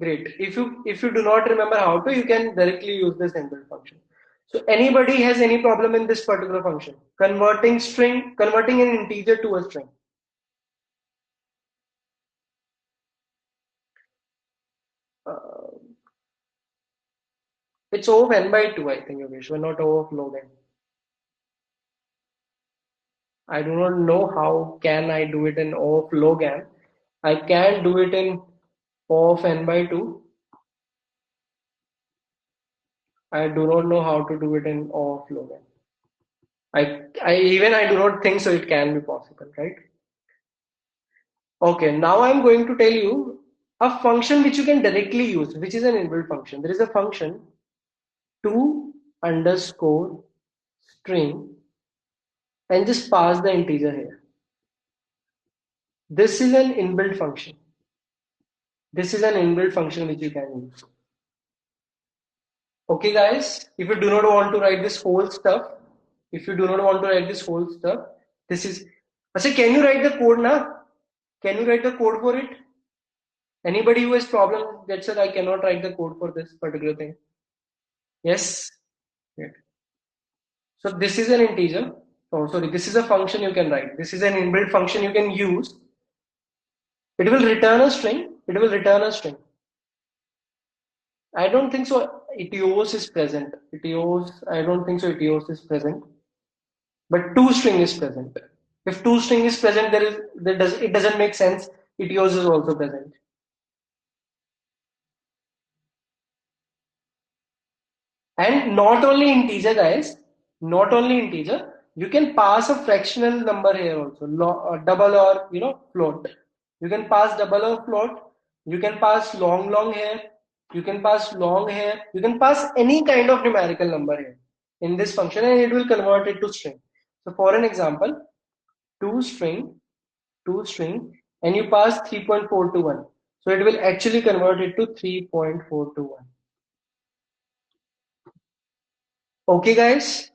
[SPEAKER 1] Great. If you do not remember how to, you can directly use this inbuilt function. So anybody has any problem in this particular function? Converting an integer to a string. It's O of n by 2, I think, Yogeshwar, not O of log n. I do not know how can I do it in O of log n. I can do it in O of n by 2. I do not know how to do it in O of log n. I do not think so it can be possible, right? Okay, now I'm going to tell you a function which you can directly use, which is an inbuilt function. There is a function to underscore string and just pass the integer here. This is an inbuilt function. This is an inbuilt function which you can use. Okay, guys, if you do not want to write this whole stuff, this is. Achha, can you write the code now? Can you write the code for it? Anybody who has problem that said I cannot write the code for this particular thing? Yes. Yeah. So this is an integer. Oh, sorry, this is a function you can write. This is an inbuilt function you can use. It will return a string. I don't think so. Etios is present. I don't think so. Etios is present. But toString is present. If toString is present, it doesn't make sense. Etios is also present. And not only integer, guys. Not only integer. You can pass a fractional number here also. Double or float. You can pass double or float. You can pass long here. You can pass long here. You can pass any kind of numerical number here in this function, and it will convert it to string. So for an example, toString, and you pass 3.421. So it will actually convert it to 3.421. Okay, guys?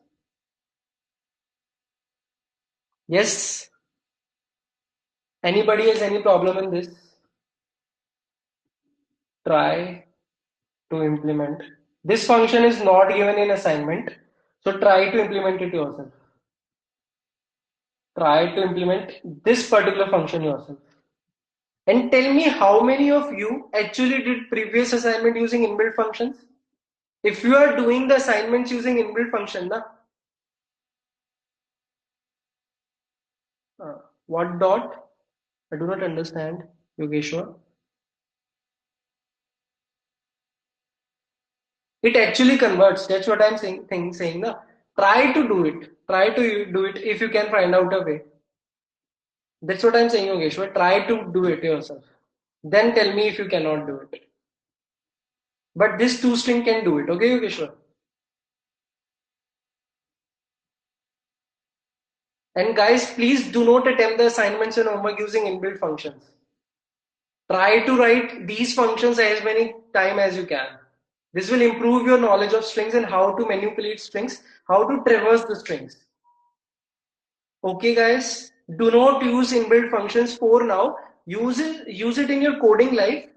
[SPEAKER 1] Yes? Anybody has any problem in this? Try to implement. This function is not given in assignment, so try to implement it yourself. Try to implement this particular function yourself. And tell me how many of you actually did previous assignment using inbuilt functions? If you are doing the assignments using inbuilt function, what dot? I do not understand, Yogeshwar. It actually converts. That's what I'm saying. Try to do it. Try to do it if you can find out a way. That's what I'm saying, Yogeshwar. Try to do it yourself. Then tell me if you cannot do it. But this toString can do it. Okay, Yogeshwar? And guys, please do not attempt the assignments and homework using inbuilt functions. Try to write these functions as many times as you can. This will improve your knowledge of strings and how to manipulate strings, how to traverse the strings. Okay, guys, do not use inbuilt functions for now. Use it in your coding life,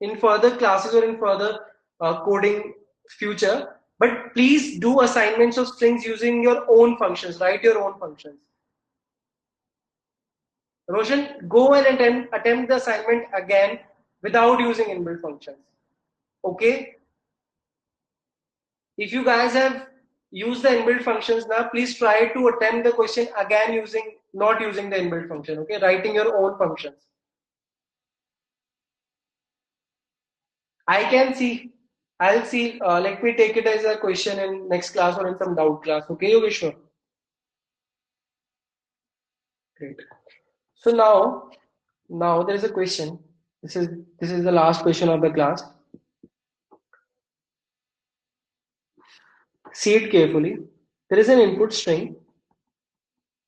[SPEAKER 1] in further classes or in further coding future. But please do assignments of strings using your own functions. Write your own functions. Roshan, go and attempt the assignment again without using inbuilt functions. Okay? If you guys have used the inbuilt functions now, please try to attempt the question again using not using the inbuilt function. Okay, writing your own functions. I can see. I'll see. Let me take it as a question in next class or in some doubt class. Okay, Yogeshwar? Great. So now there is a question. This is the last question of the class. See it carefully. There is an input string.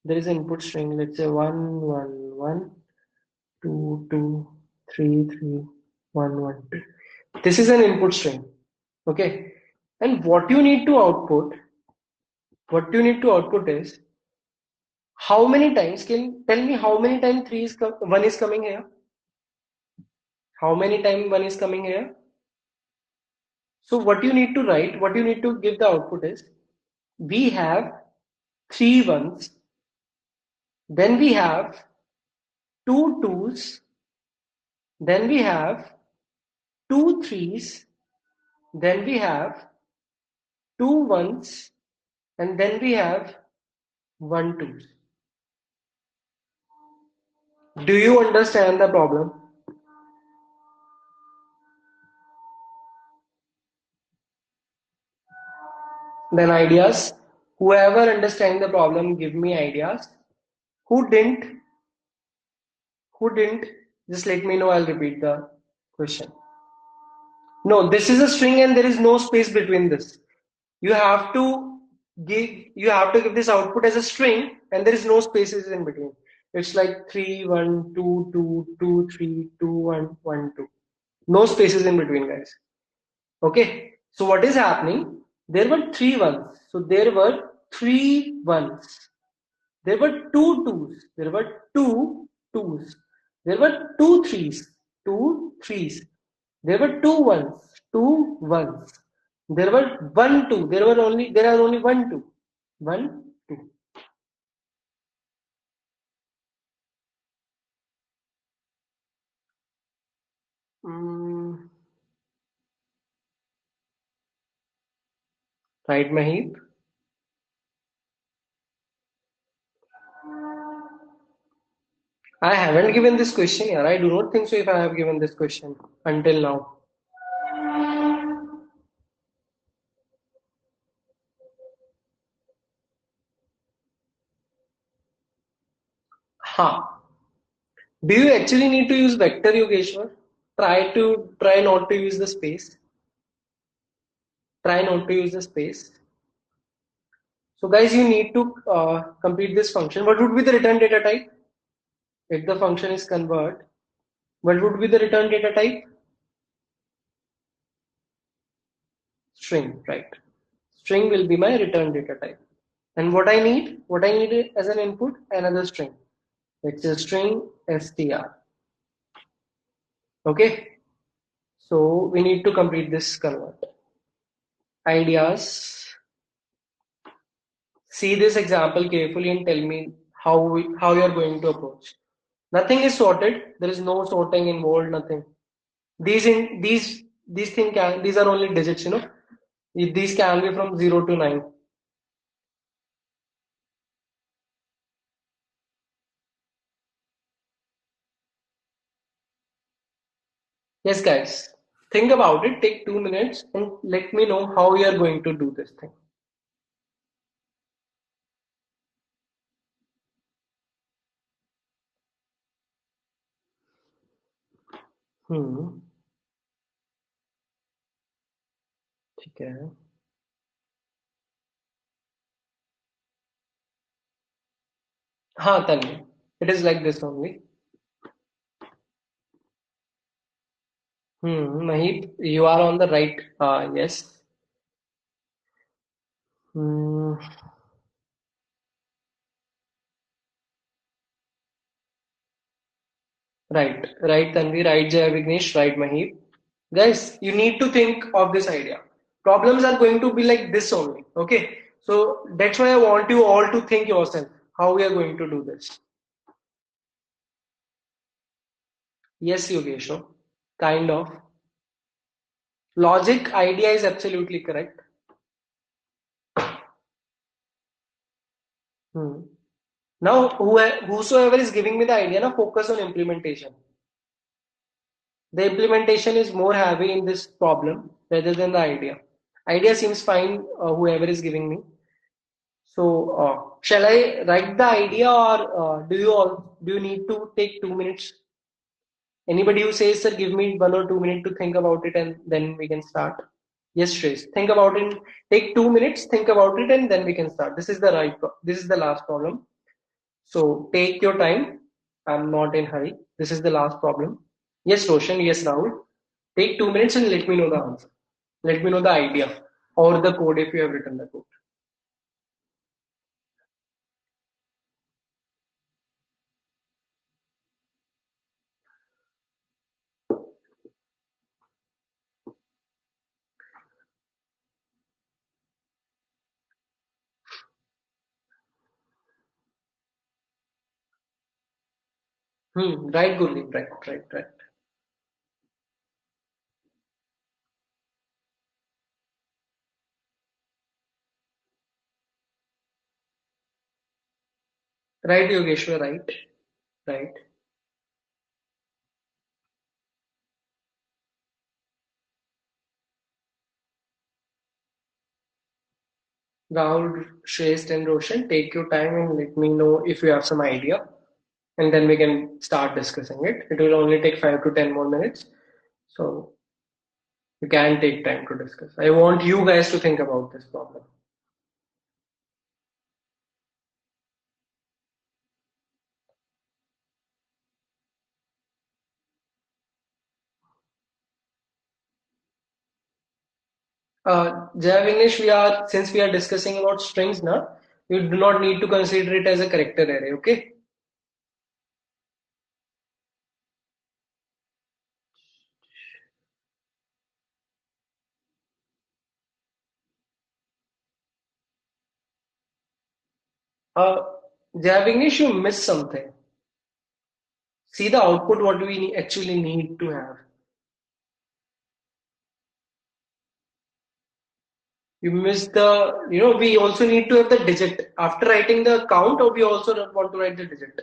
[SPEAKER 1] There is an input string. Let's say 1, 1, 1, 2, 2, 3, 3, 1, 1, 2. This is an input string. Okay. And what you need to output is how many times, can tell me how many times 1 is coming here? How many times 1 is coming here? So what you need to write, what you need to give the output is, we have 3 ones, then we have 2 twos, then we have 2 threes, then we have 2 ones, and then we have 1 twos. Do you understand the problem? Then ideas. Whoever understands the problem, give me ideas. Who didn't, just let me know. I'll repeat the question. No, this is a string and there is no space between this. You have to give this output as a string and there is no spaces in between. It's like 3, 1, 2, 2, 2, 3, 2, 1, 1, 2. No spaces in between, guys. Okay. So what is happening? There were 3 ones. So there were 3 ones. There were 2 twos. There were 2 twos. There were 2 threes. 2 threes. There were 2 ones. 2 ones. There were 1 2. There are only 1 2. 1 2. Right, Mahib? I haven't given this question here. I do not think so if I have given this question until now. Do you actually need to use vector, Yogeshwar? Try not to use the space. Try not to use the space. So guys, you need to complete this function. What would be the return data type? If the function is convert, what would be the return data type? String, right? String will be my return data type. And what I need as an input, another string. It's a string str. Okay. So we need to complete this convert. Ideas. See this example carefully and tell me how you are going to approach. Nothing is sorted. There is no sorting involved. Nothing. These are only digits. These can be from 0 to 9. Yes, guys. Think about it. Take 2 minutes and let me know how you are going to do this thing. ठीक है. हाँ, Tanvi. It is like this only. Mahip, you are on the right. Yes. Right, Tanvi, right, Jai Vignesh, right, Mahip. Guys, you need to think of this idea. Problems are going to be like this only. Okay. So that's why I want you all to think yourself how we are going to do this. Yes, Yogesh. Kind of. Logic idea is absolutely correct. Now, whosoever is giving me the idea, now focus on implementation. The implementation is more heavy in this problem rather than the idea. Idea seems fine, whoever is giving me. So, shall I write the idea, or do you need to take 2 minutes? Anybody who says, sir, give me 1 or 2 minutes to think about it and then we can start. Yes, Shresh, think about it. Take 2 minutes, think about it, and then we can start. This is the this is the last problem. So take your time. I'm not in hurry. This is the last problem. Yes, Roshan. Yes, Rahul. Take 2 minutes and let me know the answer. Let me know the idea or the code if you have written the code. Right, Gurleen. Right. Right, Yogeshwar. Right. Rahul, Shreyas, and Roshan, take your time and let me know if you have some idea, and then we can start discussing it. It will only take 5 to 10 more minutes, so you can take time to discuss. I want you guys to think about this problem. Jai Vignesh, since we are discussing about strings now, you do not need to consider it as a character array, okay? Uh, Jai Vignesh, you missed something. See the output, what we actually need to have. You missed we also need to have the digit. After writing the count, or we also don't want to write the digit.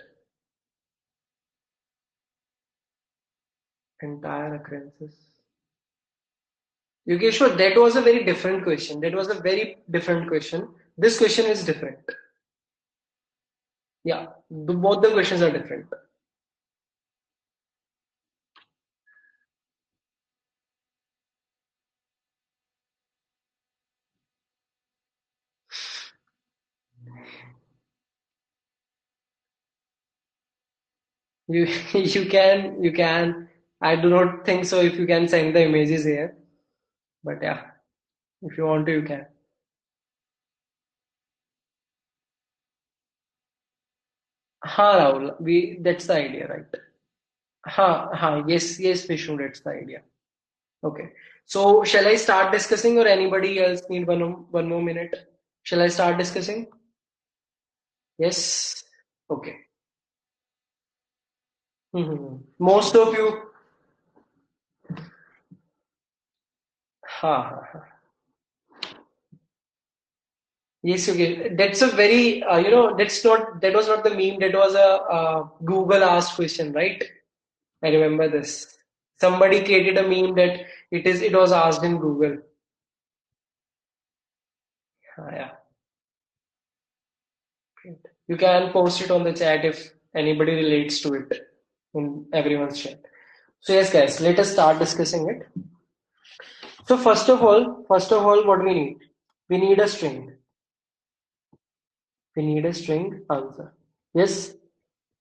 [SPEAKER 1] Entire occurrences. Yogeshwar, that was a very different question. That was a very different question. This question is different. Yeah, both the questions are different. You you can. I do not think so. If you can send the images here, but yeah, if you want to, you can. Ha, Rahul. That's the idea, right? Ha. Yes, Vishnu. That's the idea. Okay. So shall I start discussing, or anybody else need one more minute? Shall I start discussing? Yes. Okay. Most of you. Ha. Yes, okay. That's a very, that was not the meme. That was a Google asked question, right? I remember this. Somebody created a meme that it was asked in Google. Yeah. Great. You can post it on the chat if anybody relates to it in everyone's chat. So yes, guys, let us start discussing it. So first of all, what we need? We need a string. We need a string answer. Yes,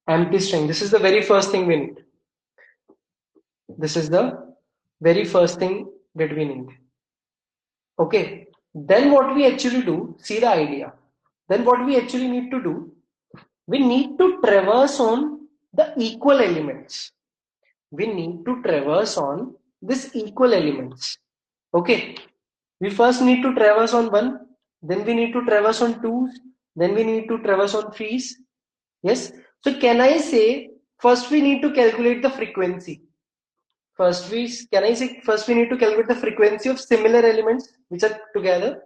[SPEAKER 1] empty string. This is the very first thing we need. This is the very first thing that we need. Okay. Then what we actually do, see the idea. Then what we actually need to do, we need to traverse on the equal elements. We need to traverse on this equal elements. Okay. We first need to traverse on one, then we need to traverse on twos, then we need to traverse on threes. Yes. So can I say first we need to calculate the frequency? First we need to calculate the frequency of similar elements which are together.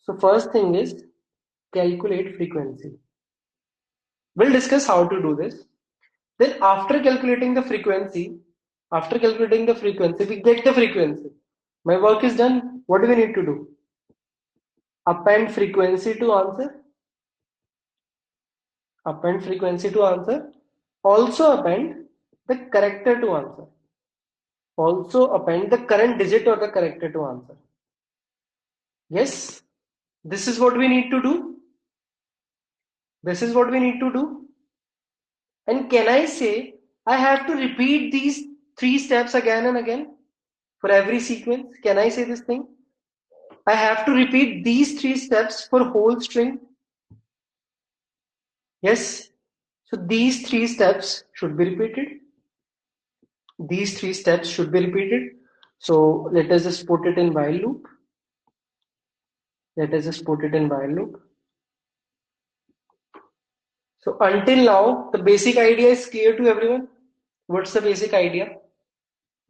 [SPEAKER 1] So first thing is calculate frequency. We'll discuss how to do this. Then after calculating the frequency, we get the frequency. My work is done. What do we need to do? Append frequency to answer. Append frequency to answer. Also append the character to answer. Also append the current digit or the character to answer. Yes, this is what we need to do. This is what we need to do. And can I say I have to repeat these 3 steps again and again for every sequence? Can I say this thing? I have to repeat these 3 steps for whole string. Yes. So these 3 steps should be repeated. These 3 steps should be repeated. So let us just put it in while loop. Let us just put it in while loop. So until now, the basic idea is clear to everyone. What's the basic idea?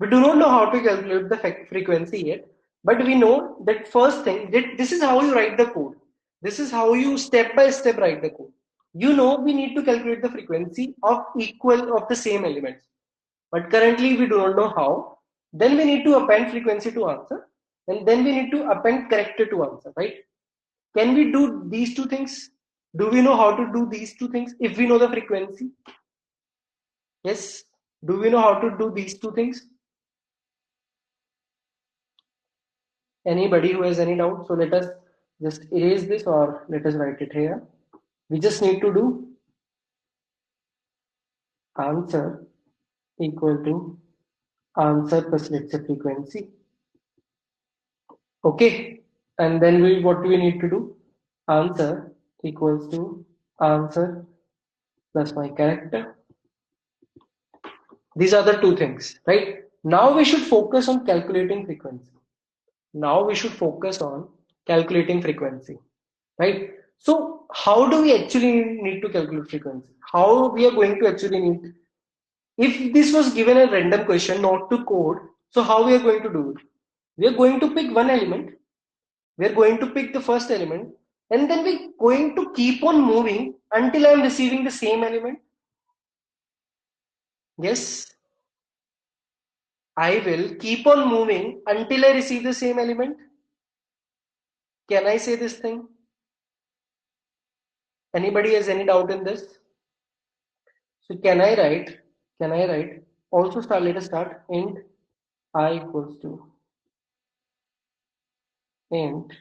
[SPEAKER 1] We do not know how to calculate the frequency yet, but we know that first thing, that this is how you write the code. This is how you step by step write the code. You know we need to calculate the frequency of the same elements. But currently we do not know how. Then we need to append frequency to answer. And then we need to append character to answer, right? Can we do these two things? Do we know how to do these two things if we know the frequency? Yes. Do we know how to do these two things? Anybody who has any doubt? So let us just erase this or let us write it here. We just need to do answer equal to answer plus let's say frequency. Okay. And then what do we need to do? Answer equals to answer plus my character. These are the two things, right? Now we should focus on calculating frequency. Now we should focus on calculating frequency, right? So how do we actually need to calculate frequency? How we are going to actually need? If this was given a random question, not to code, so how we are going to do it? We are going to pick one element. We are going to pick the first element, and then we're going to keep on moving until I'm receiving the same element. Yes, I will keep on moving until I receive the same element. Can I say this thing? Anybody has any doubt in this? So can I write, also start, let us start int I equals to int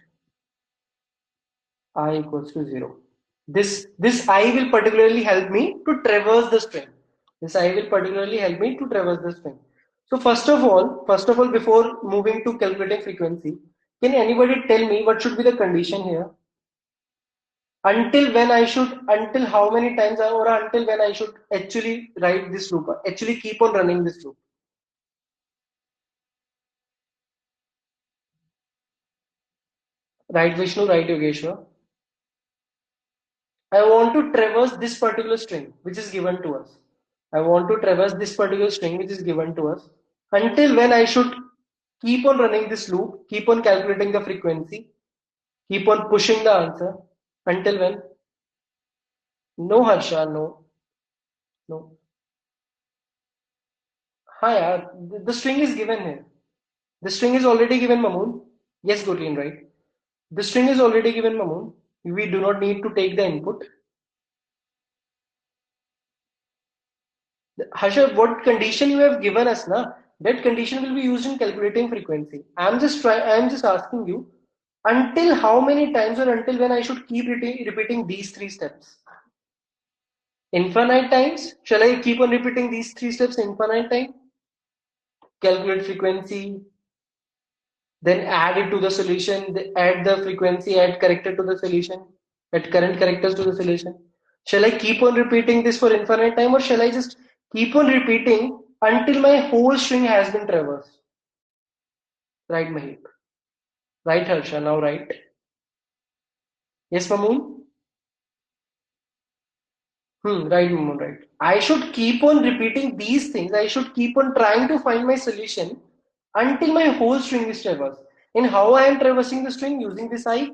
[SPEAKER 1] I equals to 0. This I will particularly help me to traverse the string. This I will particularly help me to traverse the string. So first of all, before moving to calculating frequency, can anybody tell me what should be the condition here? Until how many times or until when I should actually write this loop, actually keep on running this loop? Right, Vishnu, right, Yogeshwar? I want to traverse this particular string which is given to us. I want to traverse this particular string which is given to us. Until when I should keep on running this loop, keep on calculating the frequency, keep on pushing the answer. Until when? No, Harsha, no. No. Hi, the string is given here. The string is already given, Mamoon. Yes, Gurleen, right? The string is already given, Mamoon. We do not need to take the input. Harsha, what condition you have given us, na? That condition will be used in calculating frequency. I'm just asking you, until how many times or until when I should keep repeating these 3 steps? Infinite times? Shall I keep on repeating these 3 steps infinite time? Calculate frequency, then add it to the solution, add the frequency, add character to the solution, add current characters to the solution. Shall I keep on repeating this for infinite time, or shall I just keep on repeating until my whole string has been traversed? Right, Mahip. Right, Harsha. Now, right. Yes, Mamoon. Right, Momo, right. I should keep on repeating these things. I should keep on trying to find my solution until my whole string is traversed. And how I am traversing the string using this I?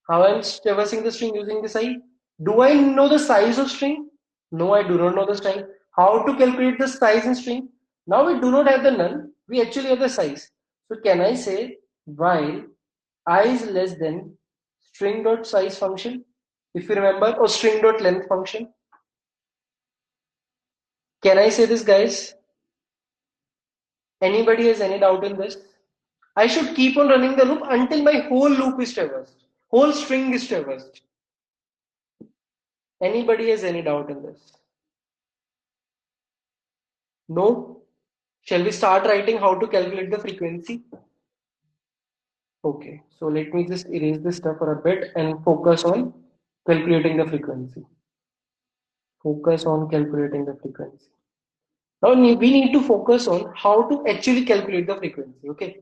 [SPEAKER 1] How I am traversing the string using this I? Do I know the size of string? No, I do not know the size. How to calculate the size in string? Now we do not have the null. We actually have the size. So can I say while I is less than string dot size function? If you remember, or string dot length function. Can I say this, guys? Anybody has any doubt in this? I should keep on running the loop until my whole loop is traversed. Whole string is traversed. Anybody has any doubt in this? No? Shall we start writing how to calculate the frequency? Okay, so let me just erase this stuff for a bit and focus on calculating the frequency. Focus on calculating the frequency. Now we need to focus on how to actually calculate the frequency. Okay.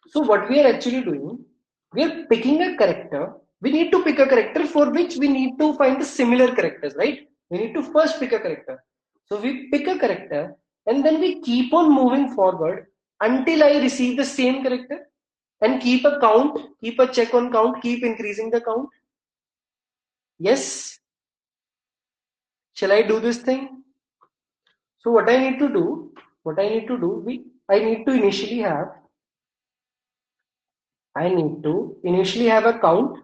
[SPEAKER 1] So what we are actually doing, we are picking a character. We need to pick a character for which we need to find the similar characters, right? We need to first pick a character. So we pick a character and then we keep on moving forward until I receive the same character and keep a count, keep a check on count, keep increasing the count. Yes. Shall I do this thing? So what I need to do, I need to initially have, a count.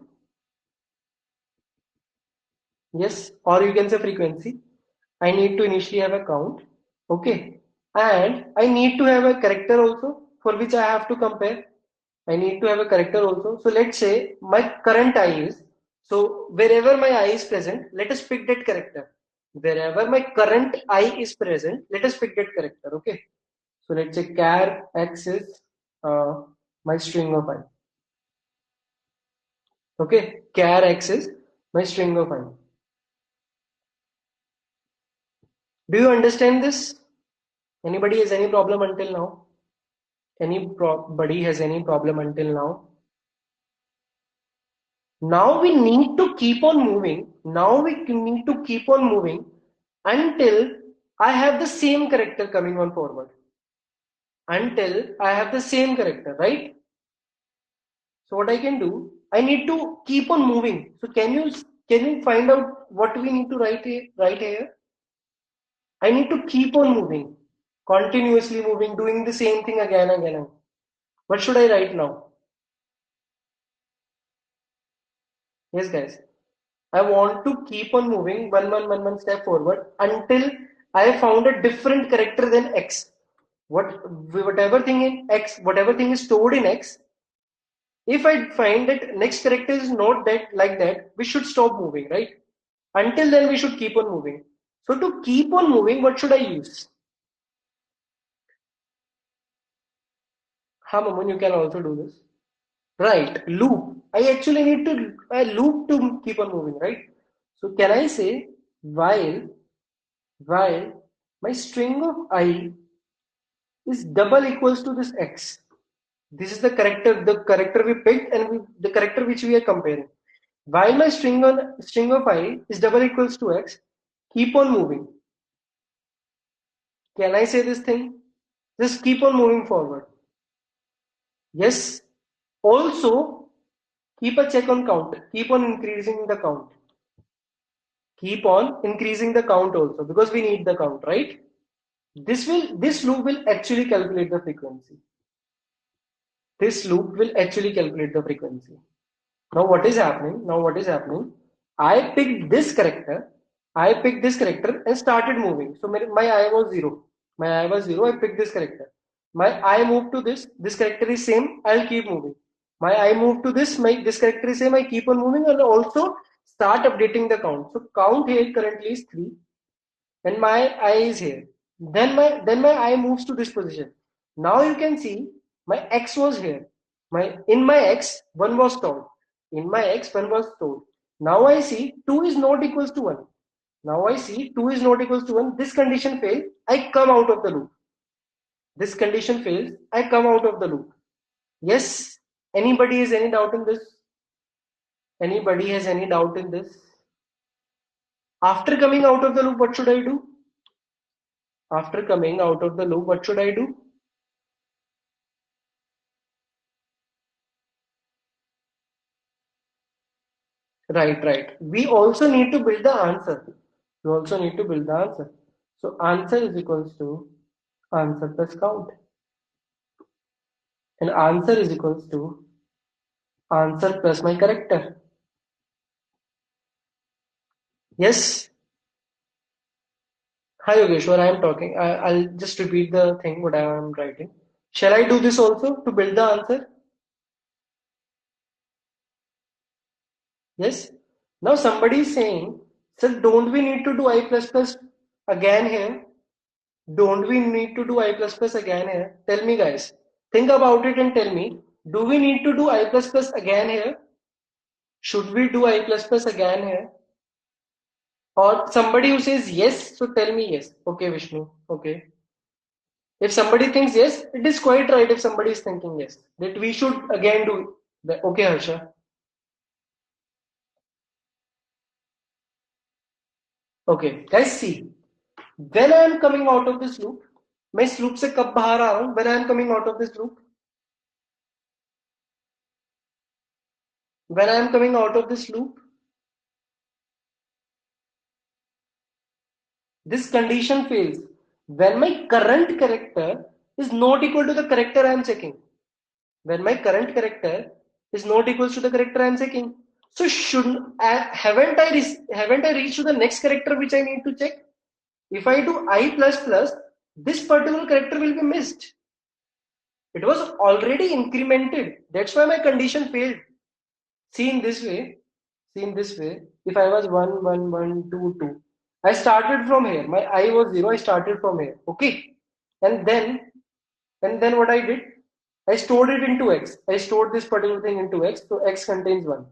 [SPEAKER 1] Yes, or you can say frequency. I need to initially have a count. Okay. And I need to have a character also for which I have to compare. I need to have a character also. So let's say my current I is, so wherever my I is present, let us pick that character. Wherever my current I is present, let us pick that character. Okay. So let's say char x is my string of I. Okay. Char x is my string of I. Do you understand this? Anybody has any problem until now? Anybody has any problem until now? Now we need to keep on moving. Now we need to keep on moving until I have the same character coming on forward. Until I have the same character, right? So what I can do, I need to keep on moving. So can you find out what we need to write here? I need to keep on moving, continuously moving, doing the same thing again and again. What should I write now? Yes, guys. I want to keep on moving one step forward until I found a different character than X. Whatever thing in X, whatever thing is stored in X, if I find that next character is not that like that, we should stop moving, right? Until then, we should keep on moving. So to keep on moving, what should I use? Mamun, you can also do this. Right, loop. I actually need to a loop to keep on moving, right? So can I say while my string of I is double equals to this X. This is the character we picked and the character which we are comparing. While my string of I is double equals to X, keep on moving. Can I say this thing? Just keep on moving forward. Yes. Also, keep a check on count. Keep on increasing the count. Keep on increasing the count also because we need the count, right? This loop will actually calculate the frequency. This loop will actually calculate the frequency. Now what is happening? I picked this character. And started moving. So my I was zero. I picked this character. My I moved to this. This character is same. I'll keep moving. My I moved to this. This character is same. I keep on moving and also start updating the count. So count here currently is 3 and my I is here. Then my I moves to this position. Now you can see my X was here. In my X 1 was stored. Now I see 2 is not equals to 1. This condition fails. I come out of the loop. This condition fails. I come out of the loop. Yes. Anybody has any doubt in this? Anybody has any doubt in this? After coming out of the loop, what should I do? After coming out of the loop, what should I do? Right. We also need to build the answer. We also need to build the answer. So answer is equals to answer plus count. And answer is equals to answer plus my character. Yes. Hi Yogeshwar, I am talking. I'll just repeat the thing what I am writing. Shall I do this also to build the answer? Yes. Now somebody is saying, sir, don't we need to do I plus plus again here? Don't we need to do I plus plus again here? Tell me guys. Think about it and tell me. Do we need to do I plus plus again here? Should we do I plus plus again here? Or somebody who says yes, so tell me yes. Okay, Vishnu. Okay. If somebody thinks yes, it is quite right if somebody is thinking yes. That we should again do that. Okay, Harsha. Okay, guys, see. When I am coming out of this loop, मैं इस loop से कब बाहर आ रहा हूं? When I am coming out of this loop, when I am coming out of this loop, this condition fails when my current character is not equal to the character I am checking. When my current character is not equal to the character I am checking. So haven't I reached to the next character which I need to check? If I do I plus plus, this particular character will be missed. It was already incremented. That's why my condition failed. See in this way, if I was 1, 1, 1, 2, 2, I started from here. My I was 0, I started from here. Okay. And then what I did, I stored it into X. I stored this particular thing into X. So X contains 1.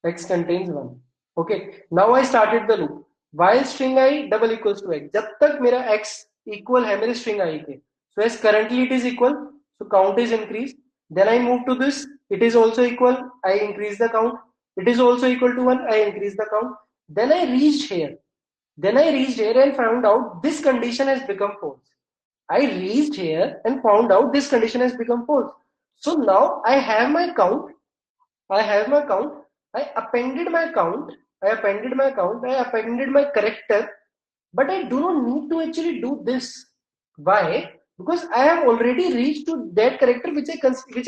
[SPEAKER 1] X contains 1. Okay. Now I started the loop. While string I double equals to X. जब तक मेरा X equal है मेरे string I के. So as currently it is equal. So count is increased. Then I move to this. It is also equal. I increase the count. It is also equal to 1. I increase the count. Then I reached here. And found out this condition has become false. I reached here and found out this condition has become false. So now I have my count. I appended my count. I appended my character. But I do not need to actually do this. Why? Because I have already reached to that character which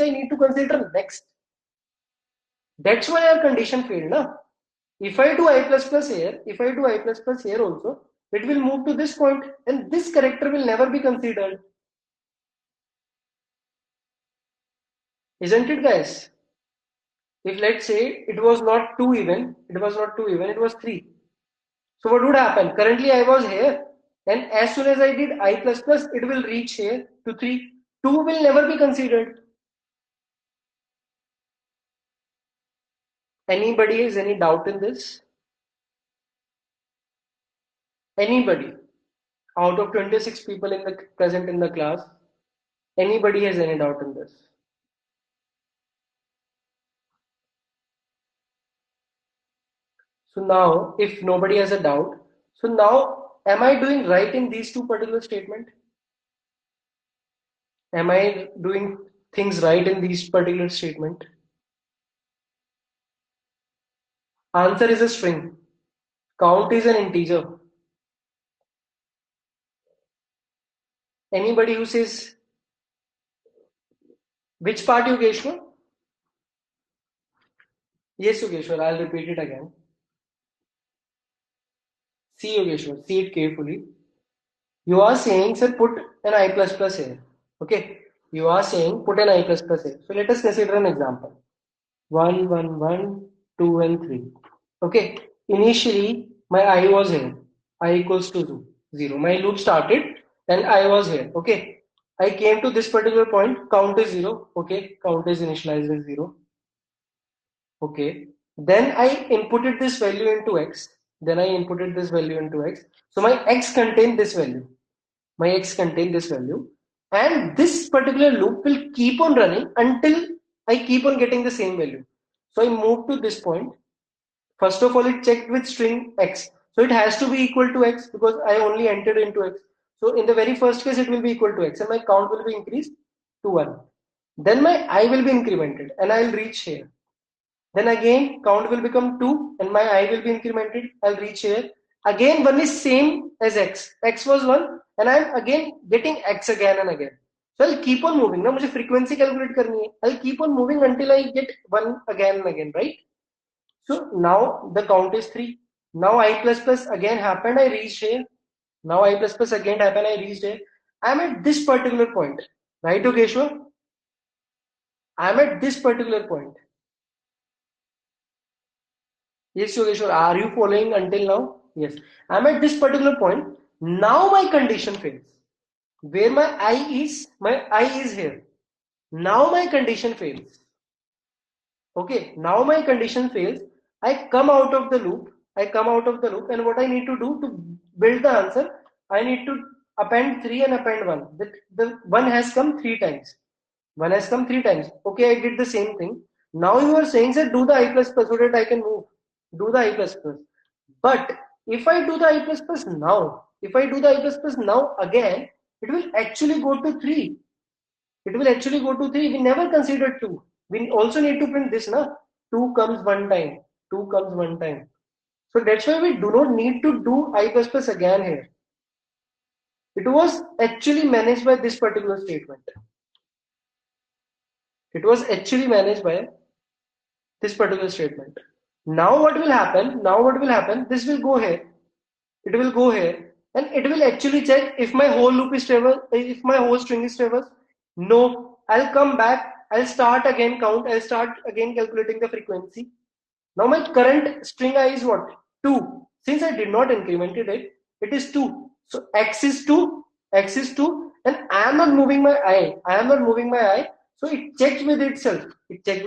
[SPEAKER 1] I need to consider next. That's why our condition failed. Na? If I do I plus plus here also, it will move to this point and this character will never be considered. Isn't it, guys? If let's say it was not 2 even, it was 3. So what would happen? Currently I was here and as soon as I did I plus plus, it will reach here to 3. 2 will never be considered. Anybody has any doubt in this? Anybody? Out of 26 people present in the class, anybody has any doubt in this? So now, if nobody has a doubt, so now, am I doing right in these two particular statements? Am I doing things right in these particular statement? Answer is a string. Count is an integer. Anybody who says, which part, Yogeshwar? Yes, Yogeshwar, I'll repeat it again. See, Yogeshwar, see it carefully. You are saying, sir, put an I plus plus here. Okay. You are saying, put an I plus plus here. So let us consider an example. 1, 1, 1, 2, and 3. Okay. Initially, my I was here. I equals to 0. My loop started and I was here. Okay. I came to this particular point. Count is 0. Okay. Count is initialized as 0. Okay. Then I inputted this value into X. So my X contained this value. And this particular loop will keep on running until I keep on getting the same value. So I move to this point. First of all, it checked with string X. So it has to be equal to x because I only entered into x. So in the very first case, it will be equal to x and my count will be increased to 1. Then my I will be incremented and I will reach here. Then again count will become 2 and my I will be incremented. I'll reach here. Again 1 is same as x. X was 1 and I'm again getting x again and again. So I'll keep on moving. Now मुझे frequency calculate करनी है. I'll keep on moving until I get 1 again and again, right? So now the count is 3. Now I plus plus again happened, I reached here. Now I plus plus again happened, I reached here. I'm at this particular point. Right, Yogeshwar? I'm at this particular point. Yes, Yogeshwar, are you following until now? Yes. I'm at this particular point. Now my condition fails. Where my I is here. Now my condition fails. Okay, now my condition fails. I come out of the loop. And what I need to do to build the answer, I need to append 3 and append 1. The 1 has come 3 times. 1 has come 3 times. Okay, I did the same thing. Now you are saying that do the I plus plus so that I can move. Do the I plus plus. But if I do the I plus plus now, again, it will actually go to 3. We never considered 2. We also need to print this, na? 2 comes one time. So that's why we do not need to do I plus plus again here. It was actually managed by this particular statement. Now what will happen? This will go here. It will go here. And it will actually check if my whole loop is traversed, if my whole string is traversed. No, I'll come back. I'll start again count. I'll start again calculating the frequency. Now my current string I is what? 2. Since I did not increment it, it is 2. So x is 2, and I am not moving my I. So it checked with itself. It checked,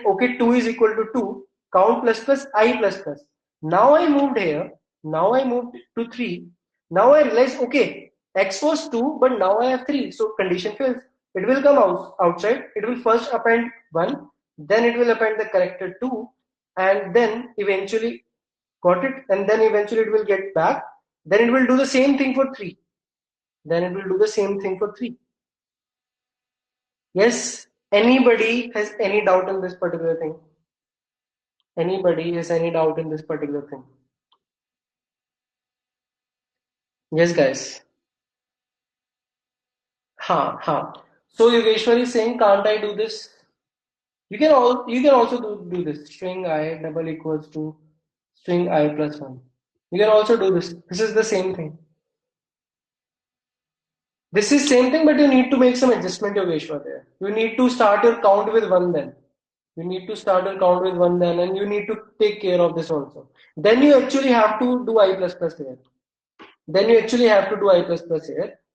[SPEAKER 1] okay, 2 is equal to 2, count plus plus I plus plus. Now I moved here. Now I moved to 3. Now I realized, okay, x was 2, but now I have 3. So condition fails. It will come outside. It will first append 1. Then it will append the character 2 and then eventually got it, and then eventually it will get back. Then it will do the same thing for 3. Yes, anybody has any doubt in this particular thing? Yes, guys. So Yogeshwar is saying, can't I do this? You can also do this. String I double equals to string I plus 1. You can also do this. This is the same thing. This is same thing, but you need to make some adjustment, Yogeshwar, there. You need to start your count with 1 then. And you need to take care of this also. Then you actually have to do I plus plus here.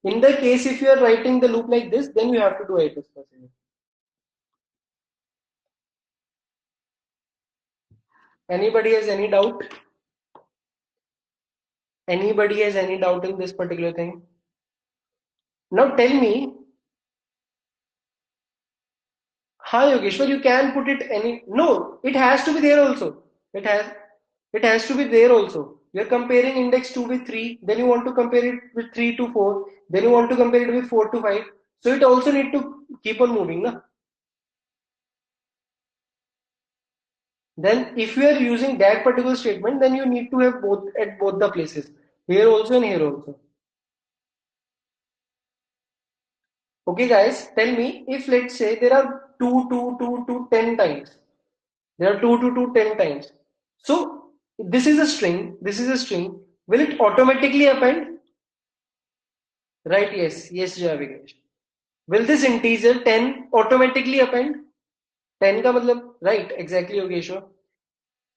[SPEAKER 1] In the case, if you are writing the loop like this, then you have to do I plus plus here. Anybody has any doubt? Anybody has any doubt in this particular thing? Now tell me. Hi Yogeshwar, you can put it any. No, it has to be there also. It has to be there also. You're comparing index 2 with 3, then you want to compare it with 3 to 4, then you want to compare it with 4 to 5. So it also need to keep on moving, na? Then if you are using that particular statement, then you need to have both at both the places, here also and here also. Okay guys, tell me, if let's say there are 2 10 times. There are 2 10 times. So this is a string. Will it automatically append? Right, yes, Javigesh. Will this integer 10 automatically append? 10 का मतलब, right, exactly, Yogeshwar.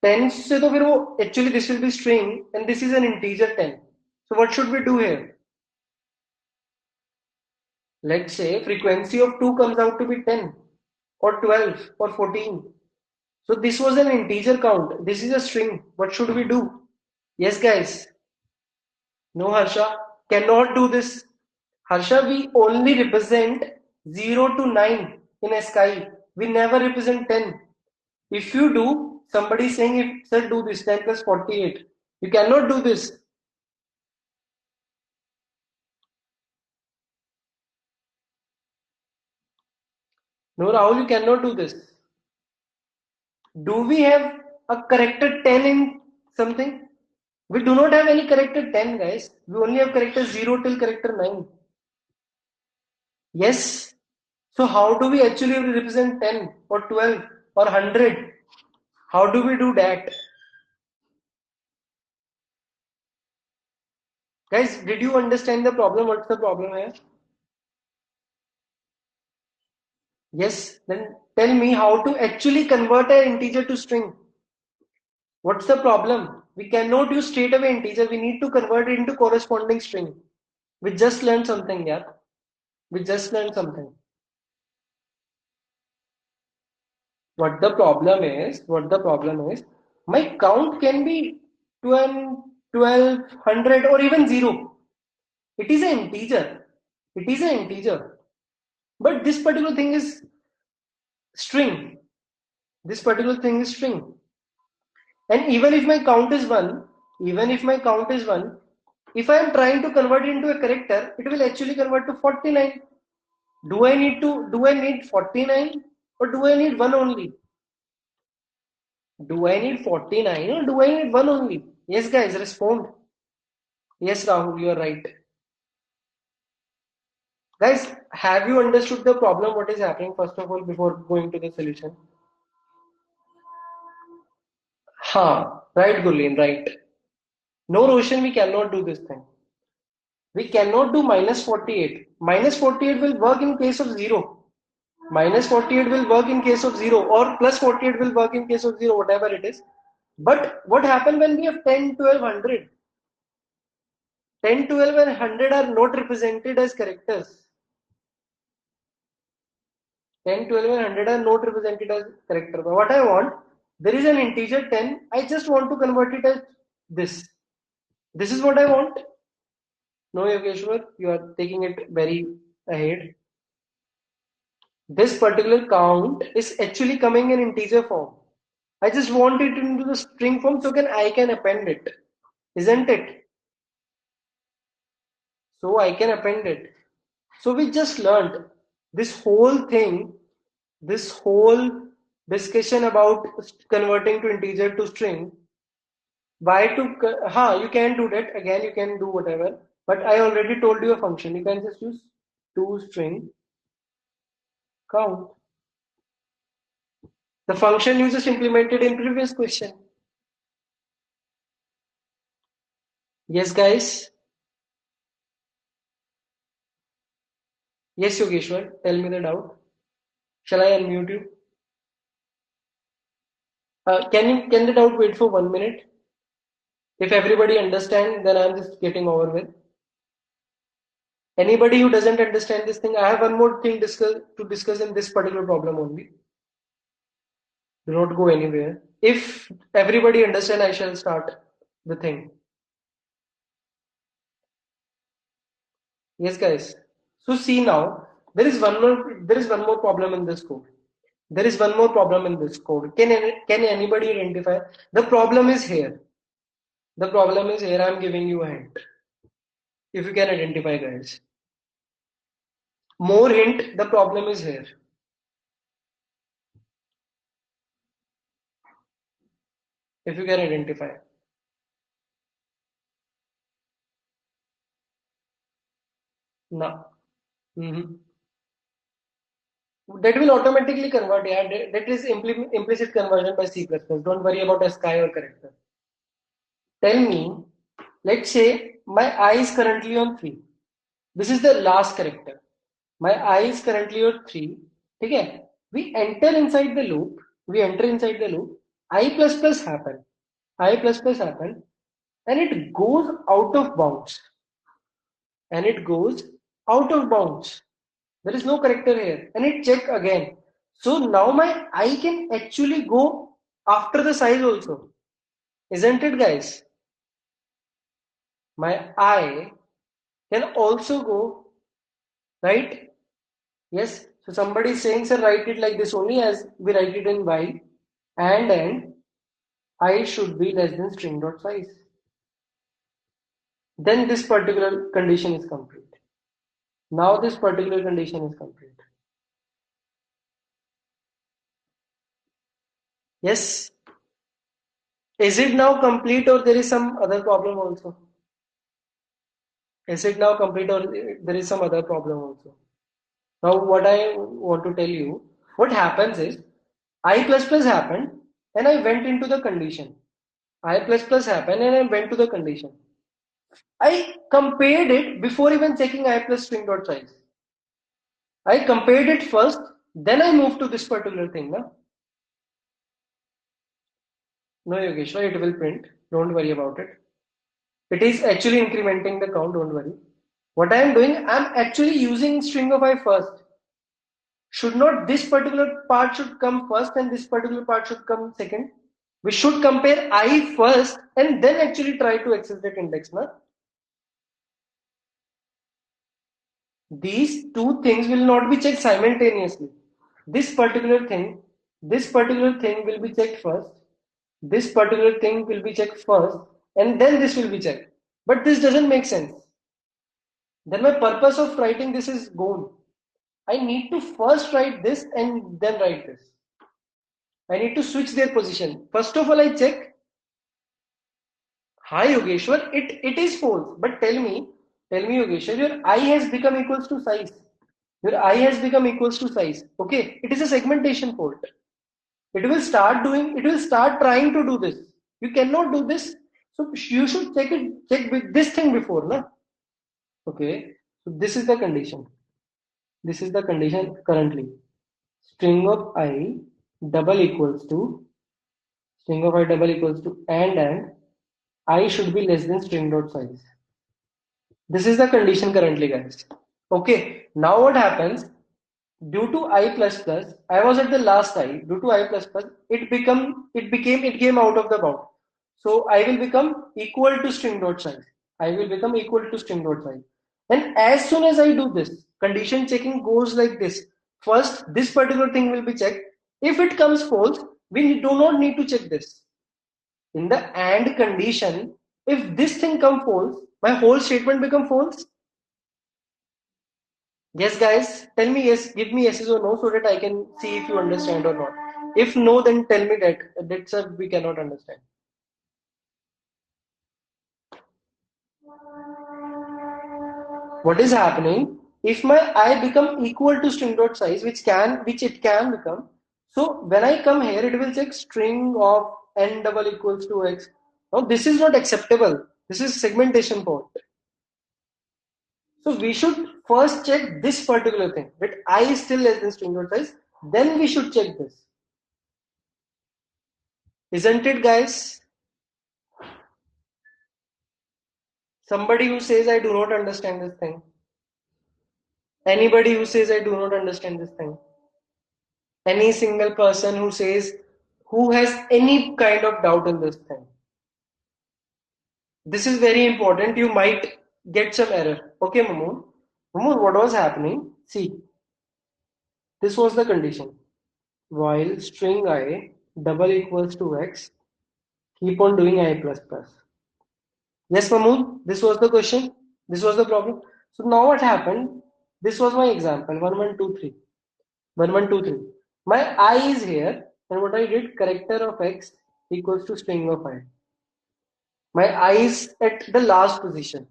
[SPEAKER 1] 10 से तो फिर वो, actually this will be string and this is an integer 10. So what should we do here? Let's say frequency of 2 comes out to be 10 or 12 or 14. So this was an integer count. This is a string. What should we do? Yes, guys. No, Harsha. Cannot do this. Harsha, we only represent 0 to 9 in ASCII. We never represent 10. If you do, somebody is saying, if sir do this 10 plus 48, you cannot do this. No, Rahul, you cannot do this. Do we have a character 10 in something? We do not have any character 10, guys. We only have character 0 till character 9. Yes. So how do we actually represent 10 or 12 or 100? How do we do that? Guys, did you understand the problem? What's the problem here? Yes. Then tell me how to actually convert an integer to string. What's the problem? We cannot use straight away integer. We need to convert it into corresponding string. We just learned something, yeah. We just learned something. What the problem is, my count can be 12, 100 or even 0. It is an integer. It is an integer. But this particular thing is string. This particular thing is string. And even if my count is 1, if I am trying to convert it into a character, it will actually convert to 49. Do I need 49 or do I need 1 only? Do I need 49 or do I need 1 only? Yes, guys, respond. Yes, Rahul, you are right. Guys, have you understood the problem? What is happening, first of all, before going to the solution? Right, Gurleen, right. No, Roshan, we cannot do this thing. We cannot do minus 48. Minus 48 will work in case of 0. Minus 48 will work in case of 0 or plus 48 will work in case of 0, whatever it is. But what happens when we have 10, 12, 100? 10, 12 and 100 are not represented as characters. 10, 12 and 100 are not represented as characters. But what I want, there is an integer 10. I just want to convert it as this. This is what I want. No, Yogeshwar, you are taking it very ahead. This particular count is actually coming in integer form. I just want it into the string form so I can append it. Isn't it? So I can append it. So we just learned this whole thing, this whole discussion about converting to integer to string. Why to, you can do that. Again, you can do whatever. But I already told you a function. You can just use toString count. The function you just implemented in previous question. Yes, guys. Yes, Yogeshwar, tell me the doubt. Shall I unmute you? Can the doubt wait for 1 minute? If everybody understand, then I'm just getting over with. Anybody who doesn't understand this thing, I have one more thing to discuss in this particular problem only. Do not go anywhere. If everybody understand, I shall start the thing. Yes, guys. So see now, there is one more problem in this code. There is one more problem in this code. Can anybody identify? The problem is here. The problem is here. I'm giving you a hint. If you can identify, guys. More hint. The problem is here. If you can identify. No. That will automatically convert. Yeah, that is implicit conversion by C++. Don't worry about a sky or character. Tell me, let's say my I is currently on 3. This is the last character. My I is currently on 3. Okay? We enter inside the loop. I plus plus happen. And it goes out of bounds. There is no character here. And it check again. So now my I can actually go after the size also. Isn't it, guys? My I can also go, right? Yes. So somebody is saying, sir, write it like this only as we write it in while. and I should be less than string dot size. Then this particular condition is complete. Now this particular condition is complete. Yes. Is it now complete or there is some other problem also? Is it now complete or there is some other problem also? Now what I want to tell you, what happens is I plus plus happened and I went into the condition. I plus plus happened and I went to the condition. I compared it before even checking I plus string dot size. I compared it first, then I moved to this particular thing. No, Yogeshwar, it will print. Don't worry about it. It is actually incrementing the count, don't worry. What I am doing, I am actually using string of I first. Should not this particular part should come first and this particular part should come second? We should compare I first and then actually try to access that index. Na? These two things will not be checked simultaneously. This particular thing will be checked first. This particular thing will be checked first and then this will be checked. But this doesn't make sense. Then my purpose of writing this is gone. I need to first write this and then write this. I need to switch their position. First of all, I check. Hi Yogeshwar, it is false. But tell me Yogeshwar, your I has become equals to size. Your I has become equals to size. Okay, it is a segmentation fault. It will start trying to do this. You cannot do this. So you should check with this thing before, na? Okay. So this is the condition. This is the condition currently. String of I double equals to and I should be less than string dot size. This is the condition currently, guys. Okay. Now what happens? Due to I plus plus, I was at the last I. Due to I plus plus, it came out of the bound. So I will become equal to string dot size. I will become equal to string dot size. And as soon as I do this, condition checking goes like this. First, this particular thing will be checked. If it comes false, we do not need to check this. In the AND condition, if this thing comes false, my whole statement become false. Yes, guys, tell me yes, give me yeses or no so that I can see if you understand or not. If no, then tell me that's a we cannot understand. What is happening? If my I become equal to string dot size, which it can become, so when I come here, it will check string of n double equals to x. Now this is not acceptable. This is segmentation fault. So we should first check this particular thing, that I is still less than string dot size. Then we should check this. Isn't it, guys? Somebody who says I do not understand this thing. Anybody who says I do not understand this thing. Any single person who says, who has any kind of doubt in this thing. This is very important. You might get some error. Okay, Mamoon. Mamoon, what was happening? See, this was the condition. While string I double equals to x, keep on doing I plus plus. Yes, Mamoon, this was the question. This was the problem. So now what happened? This was my example. 1, 1, 2, 3. 1, 1, 2, 3. My I is here, and what I did, character of x equals to string of I. My I is at the last position.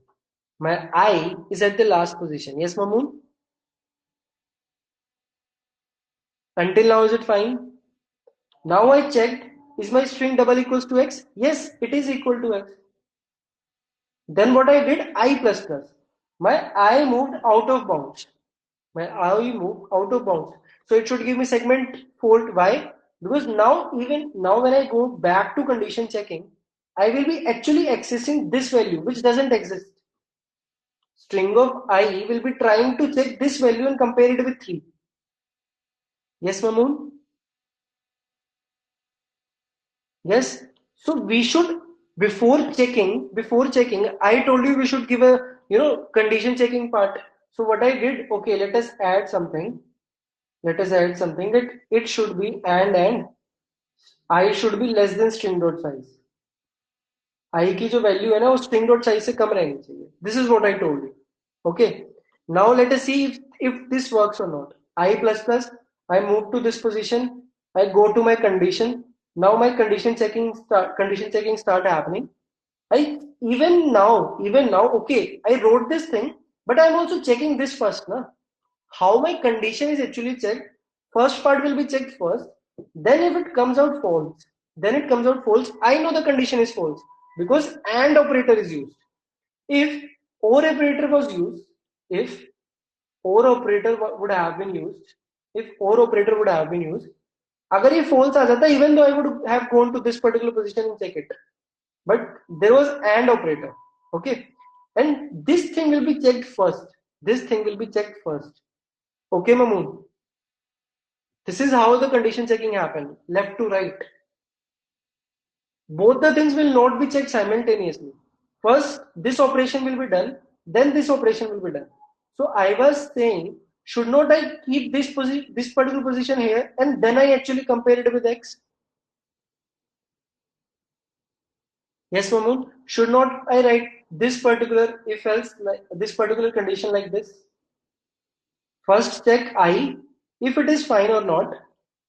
[SPEAKER 1] My I is at the last position. Yes, Mamoon? Until now, is it fine? Now I checked, is my string double equals to x? Yes, it is equal to x. Then what I did, I plus plus. My I moved out of bounds. My I moved out of bounds. So it should give me segment fault. Why? Because now when I go back to condition checking, I will be actually accessing this value which doesn't exist. String of I will be trying to check this value and compare it with 3. Yes, Mamoon? Yes. So we should, before checking, I told you we should give a, condition checking part. So what I did, okay, let us add something that it should be and I should be less than string dot size. I की जो value है ना वो string dot size से कम रहनी चाहिए. This is what I told you. Okay. Now let us see if this works or not. I plus plus. I move to this position. I go to my condition. Now my condition checking start happening. Even now, okay, I wrote this thing, but I'm also checking this first, na? How my condition is actually checked. First part will be checked first. Then if it comes out false, I know the condition is false because AND operator is used. If OR operator was used, if OR operator would have been used, अगर ये false आ जाता, even though I would have gone to this particular position and check it. But there was AND operator, okay, and this thing will be checked first. Okay, Mamoon. This is how the condition checking happen, left to right. Both the things will not be checked simultaneously. First, this operation will be done, then this operation will be done. So I was saying, should not I keep this particular position here, and then I actually compare it with X? Yes, Mamoon. Should not I write this particular if else, like this particular condition like this? First check I if it is fine or not,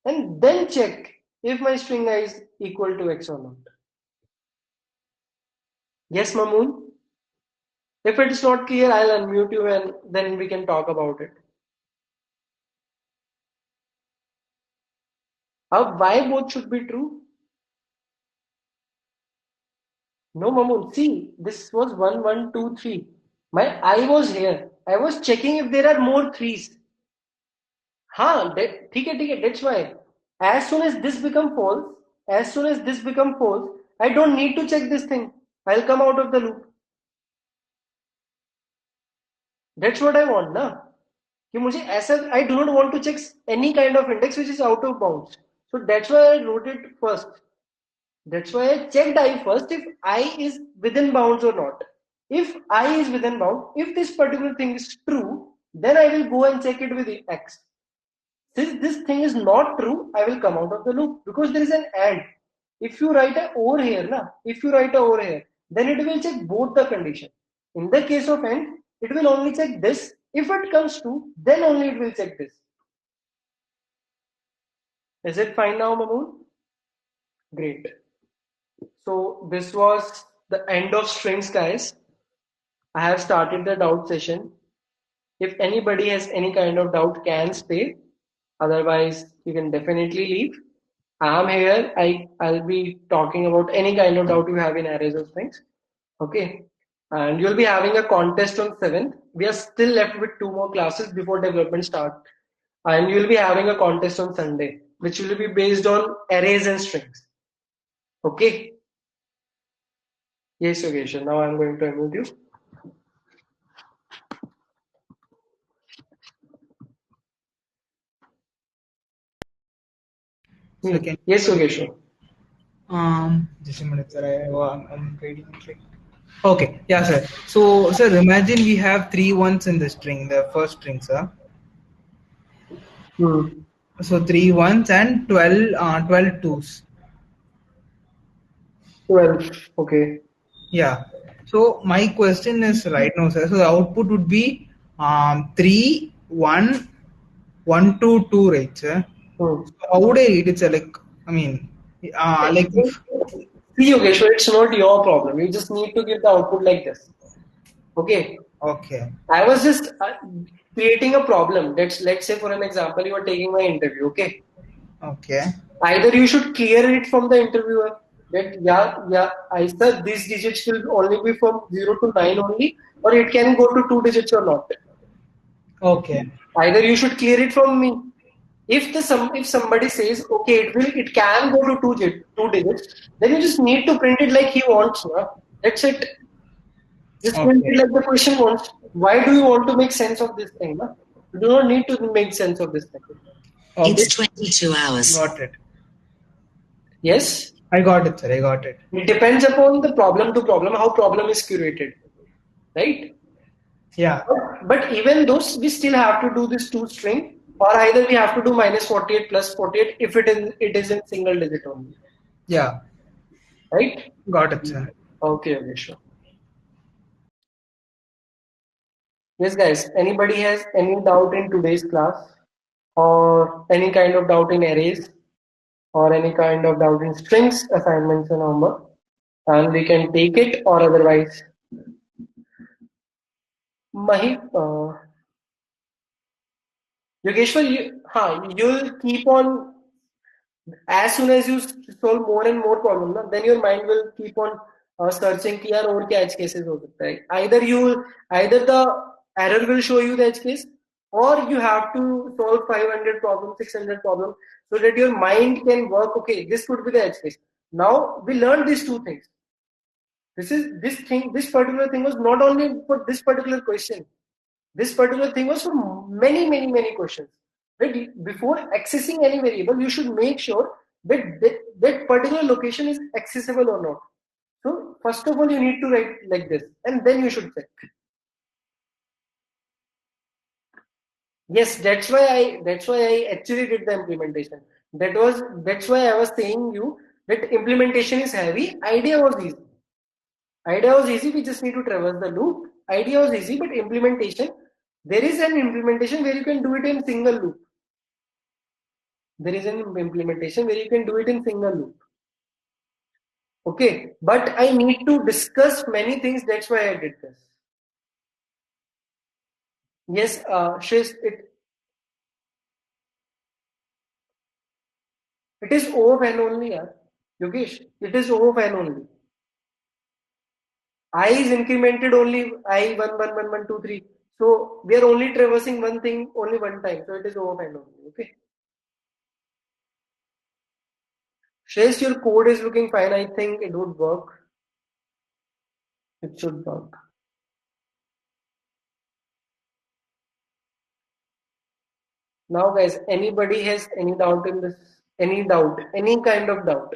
[SPEAKER 1] and then check if my string I is equal to X or not. Yes, Mamoon. If it is not clear, I'll unmute you and then we can talk about it. Why both should be true? No, Mamoon. See, this was 1, 1, 2, 3. My I was here. I was checking if there are more threes. हाँ, ठीक है, that's why. As soon as this become false, I don't need to check this thing. I'll come out of the loop. That's what I want, na? कि मुझे ऐसा, I do not want to check any kind of index which is out of bounds. So that's why I wrote it first. That's why I checked I first if I is within bounds or not. If I is within bounds, if this particular thing is true, then I will go and check it with X. Since this thing is not true, I will come out of the loop because there is an AND. If you write a OR here, then it will check both the condition. In the case of AND, it will only check this. If it comes true, then only it will check this. Is it fine now, Mamoon? Great. So this was the end of strings, guys. I have started the doubt session. If anybody has any kind of doubt, can stay. Otherwise, you can definitely leave. I'm here. I'll be talking about any kind of doubt you have in arrays of strings. Okay. And you'll be having a contest on 7th. We are still left with 2 more classes before development start. And you'll be having a contest on Sunday, which will be based on arrays and strings. Okay. Yes, Yogesh. Now I'm going to unmute you. Yes, Yogesh.
[SPEAKER 3] Just a minute, sir. I'm reading it. Okay, yeah, sir. So, sir, imagine we have 3 ones in the string, the first string, sir. So 3 ones and 12 twos.
[SPEAKER 1] 12. Okay.
[SPEAKER 3] Yeah. So my question is right now, sir. So the output would be 3, 1, 1, 2, 2, right, sir? So how would I read it, sir? Like, I mean, like.
[SPEAKER 1] See, Yogesh, it's not your problem. You just need to give the output like this. Okay.
[SPEAKER 3] Okay.
[SPEAKER 1] I was just creating a problem. Let's say, for an example, you are taking my interview. Okay.
[SPEAKER 3] Okay.
[SPEAKER 1] Either you should clear it from the interviewer that I said these digits will only be from 0 to 9 only, or it can go to 2 digits or not.
[SPEAKER 3] Okay.
[SPEAKER 1] Either you should clear it from me. If somebody says okay, it can go to 2 digits, then you just need to print it like he wants. That's it. Just print it like the question wants. Why do you want to make sense of this thing? You do not need to make sense of this thing.
[SPEAKER 4] Okay. It's 22 hours.
[SPEAKER 3] Got it.
[SPEAKER 1] Yes?
[SPEAKER 3] I got it, sir. I got it.
[SPEAKER 1] It depends upon the problem to problem, how problem is curated. Right?
[SPEAKER 3] Yeah.
[SPEAKER 1] But even those, we still have to do this 2 string, or either we have to do -48 + 48 if it is in single digit only.
[SPEAKER 3] Yeah.
[SPEAKER 1] Right?
[SPEAKER 3] Got it, sir.
[SPEAKER 1] Okay, sure. Yes, guys. Anybody has any doubt in today's class, or any kind of doubt in arrays, or any kind of doubt in strings, assignments, and homework, and we can take it, or otherwise. Mahip, Yogeshwar, you'll keep on, as soon as you solve more and more problems, then your mind will keep on searching कि यार और क्या edge cases हो सकता है. Either the error will show you the edge case, or you have to solve 500 problems, 600 problems, so that your mind can work. Okay, this could be the edge case. Now we learned these two things. This particular thing was not only for this particular question. This particular thing was for many questions. Right? Before accessing any variable, you should make sure that particular location is accessible or not. So first of all, you need to write like this, and then you should check. Yes, that's why I actually did the implementation. That's why I was saying you that implementation is heavy. Idea was easy. We just need to traverse the loop. Idea was easy, but implementation, there is an implementation where you can do it in single loop. There is an implementation where you can do it in single loop. Okay, but I need to discuss many things. That's why I did this. Yes, Shiz, it is O of N only, yeah. Yogesh, it is O of N only. I is incremented only I 1, 1, 1, 1, 2, 3. So we are only traversing one thing only one time. So it is O of N only. Okay. Shreyas, your code is looking fine. I think it would work. It should work. Now, guys, anybody has any doubt in this? Any doubt? Any kind of doubt?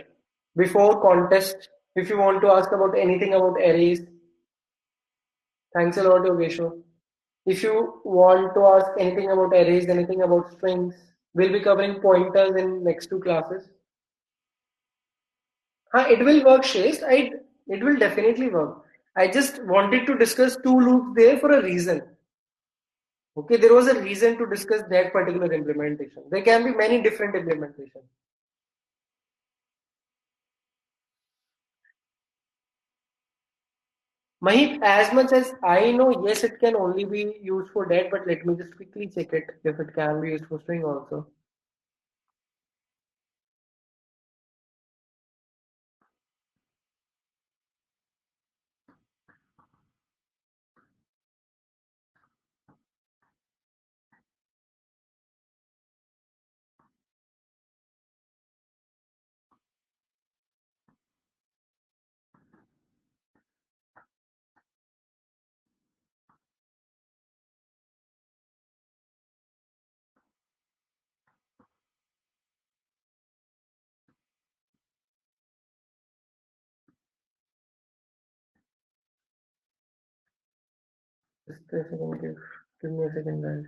[SPEAKER 1] Before contest, if you want to ask about anything about arrays, thanks a lot, Yogeshwar. If you want to ask anything about arrays, anything about strings, we'll be covering pointers in next two classes. It will work, Shreyas. It will definitely work. I just wanted to discuss two loops there for a reason. Okay, there was a reason to discuss that particular implementation. There can be many different implementations. Mahip, as much as I know, yes, it can only be used for that, but let me just quickly check it if it can be used for string also. Just a second, give me a second, guys.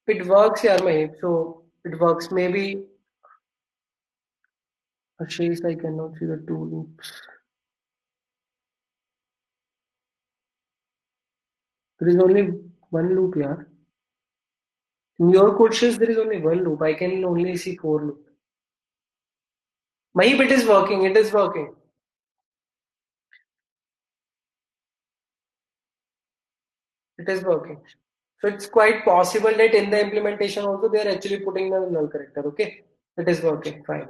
[SPEAKER 1] It works, yeah, Mahip. So it works. Maybe Ashish, I cannot see the two loops. There is only one loop here. In your code says there is only one loop. I can only see four loops. Mahip, it is working. It is working. It is working. So it's quite possible that in the implementation also they are actually putting the null character. Okay, it is working fine.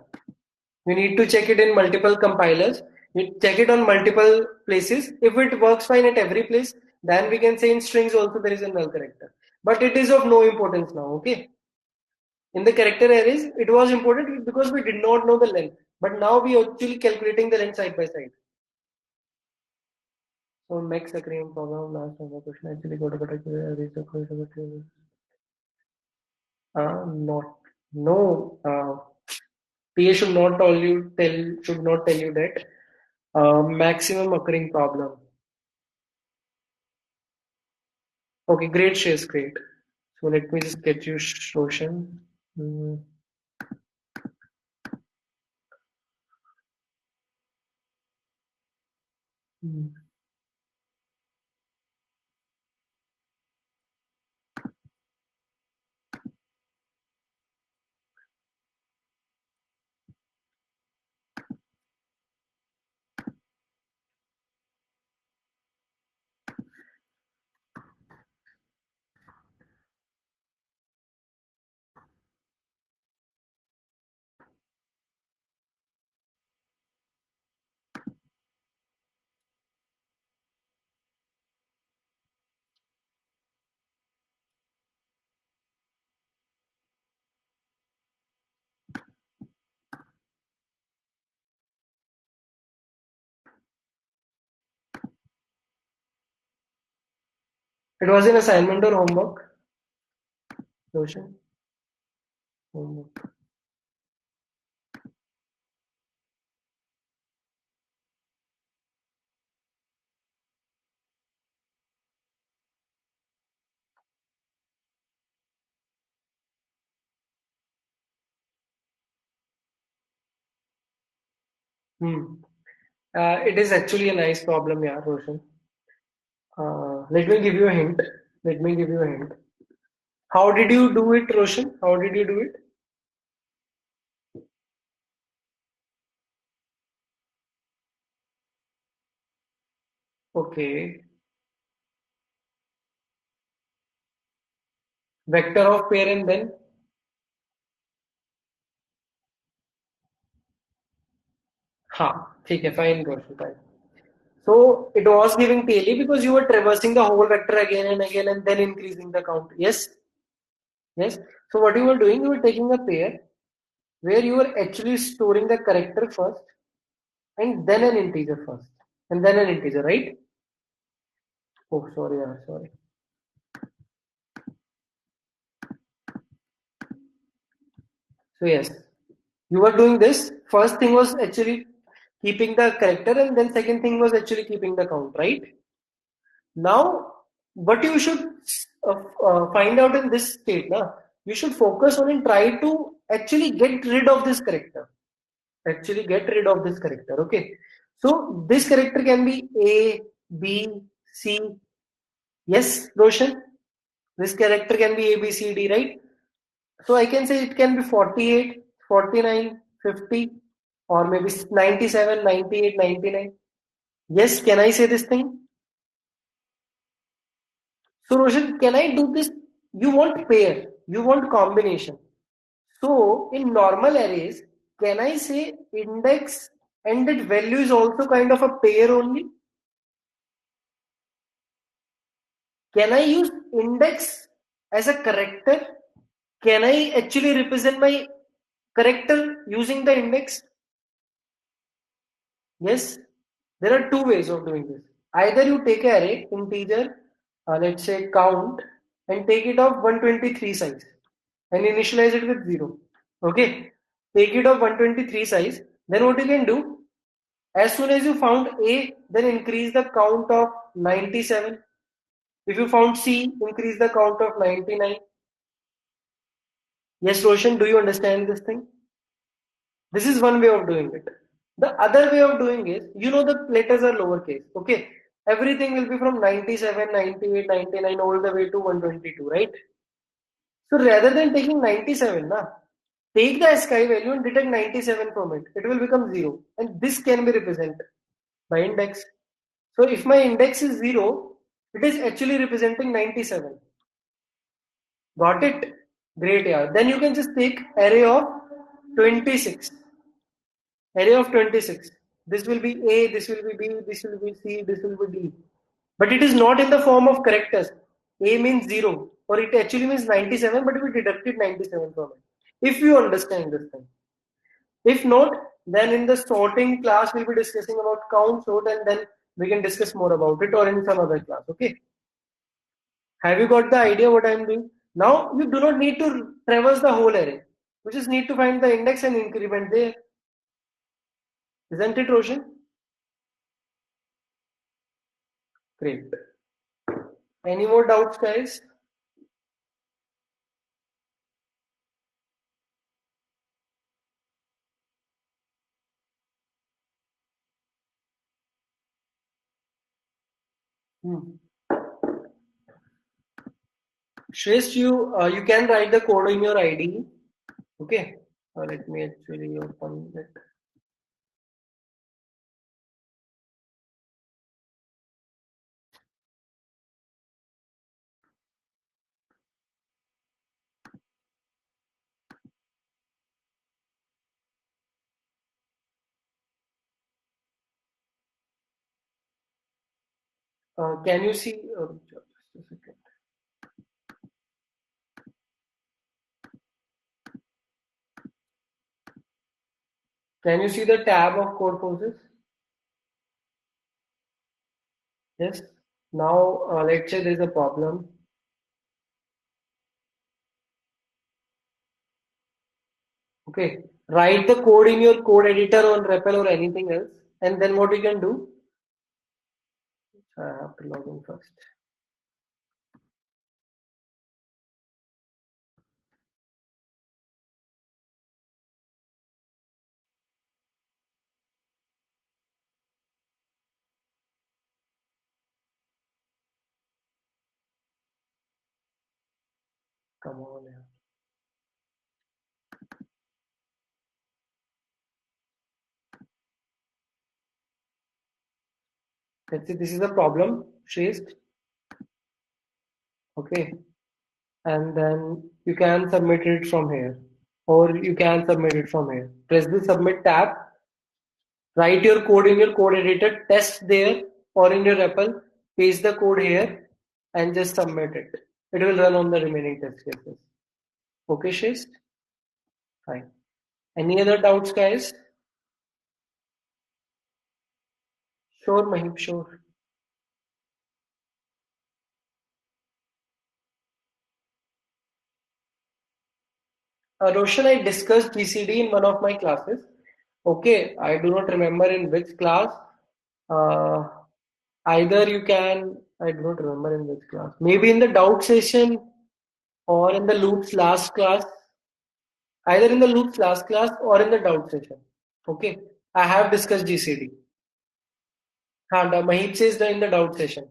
[SPEAKER 1] You need to check it in multiple compilers. You check it on multiple places. If it works fine at every place, then we can say in strings also there is a null character. But it is of no importance now. Okay. In the character arrays, it was important because we did not know the length. But now we are actually calculating the length side by side. So max occurring problem last number question actually got a better not no PA should not tell you that maximum occurring problem. Okay, great, Shares, great. So let me just get you Roshan. It was an assignment or homework? Roshan? Homework. It is actually a nice problem, yeah, Roshan. Let me give you a hint. Let me give you a hint. How did you do it, Roshan? How did you do it? Okay. Vector of pair and then? Okay, fine, Roshan, fine. So it was giving TLE because you were traversing the whole vector again and again and then increasing the count. Yes? Yes. So what you were doing, you were taking a pair where you were actually storing the character first and then an integer first and then an integer, right? Oh, sorry, sorry. So yes, you were doing this. First thing was actually keeping the character and then second thing was actually keeping the count, right? Now, what you should find out in this state, you should focus on and try to actually get rid of this character. Actually get rid of this character, okay? So this character can be A, B, C. Yes, Roshan? This character can be A, B, C, D, right? So I can say it can be 48, 49, 50, or maybe 97, 98, 99. Yes, can I say this thing? So Roshan, can I do this? You want pair, you want combination. So in normal arrays, can I say index and that value is also kind of a pair only? Can I use index as a character? Can I actually represent my character using the index? Yes, there are two ways of doing this. Either you take an array, integer, let's say count, and take it of 123 size and initialize it with 0. Okay, take it of 123 size. Then what you can do, as soon as you found A, then increase the count of 97. If you found C, increase the count of 99. Yes, Roshan, do you understand this thing? This is one way of doing it. The other way of doing is, the letters are lowercase, okay? Everything will be from 97, 98, 99 all the way to 122, right? So rather than taking 97, take the ASCII value and detect 97 from it. It will become 0. And this can be represented by index. So if my index is 0, it is actually representing 97. Got it? Great, yeah. Then you can just take array of 26. Array of 26. This will be A, this will be B, this will be C, this will be D. But it is not in the form of characters. A means 0 or it actually means 97, but we deducted 97 from it. If you understand this thing. If not, then in the sorting class we'll be discussing about count, sort, and then We can discuss more about it or in some other class. Okay. Have you got the idea what I am doing? Now you do not need to traverse the whole array. You just need to find the index and increment there. Isn't it, Roshan? Great. Any more doubts, guys? Shreyas, you can write the code in your IDE. Okay. Let me actually open it. Can you see? Just a second. Can you see the tab of Codeforces? Yes. Now let's say there is a problem. Okay. Write the code in your code editor or REPL or anything else, and then what you can do? I have to log in first. Come on, yeah. Let's see, this is a problem, Shreyas. Okay. And then you can submit it from here, or you can submit it from here. Press the submit tab, write your code in your code editor, test there or in your REPL, paste the code here and just submit it. It will run on the remaining test cases. Okay, Shreyas? Fine. Any other doubts, guys? Sure, Mahip, sure. Roshan, I discussed GCD in one of my classes. Okay, I do not remember in which class. Either you can, I do not remember in which class. Maybe in the doubt session or in the loops last class. Either in the loops last class or in the doubt session. Okay, I have discussed GCD. Mahit says that in the doubt session.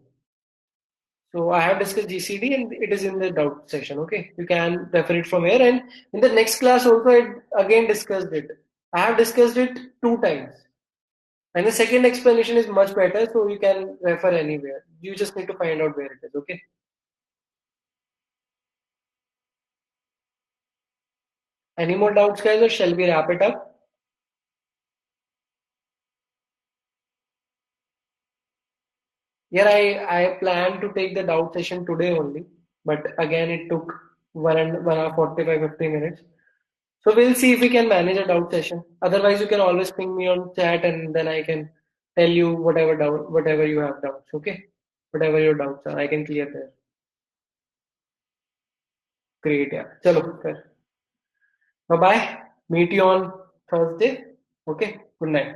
[SPEAKER 1] So I have discussed GCD and it is in the doubt section. Okay, you can refer it from here. And in the next class also, I again discussed it. I have discussed it 2 times. And the second explanation is much better, so you can refer anywhere. You just need to find out where it is. Okay. Any more doubts, guys, or shall we wrap it up? Yeah, I plan to take the doubt session today only, but again it took 1 hour 45 50 minutes. So we'll see if we can manage a doubt session. Otherwise, you can always ping me on chat and then I can tell you whatever you have doubts. Okay, whatever your doubts are, I can clear there. Great, yeah. Chalo, bye bye. Meet you on Thursday. Okay. Good night.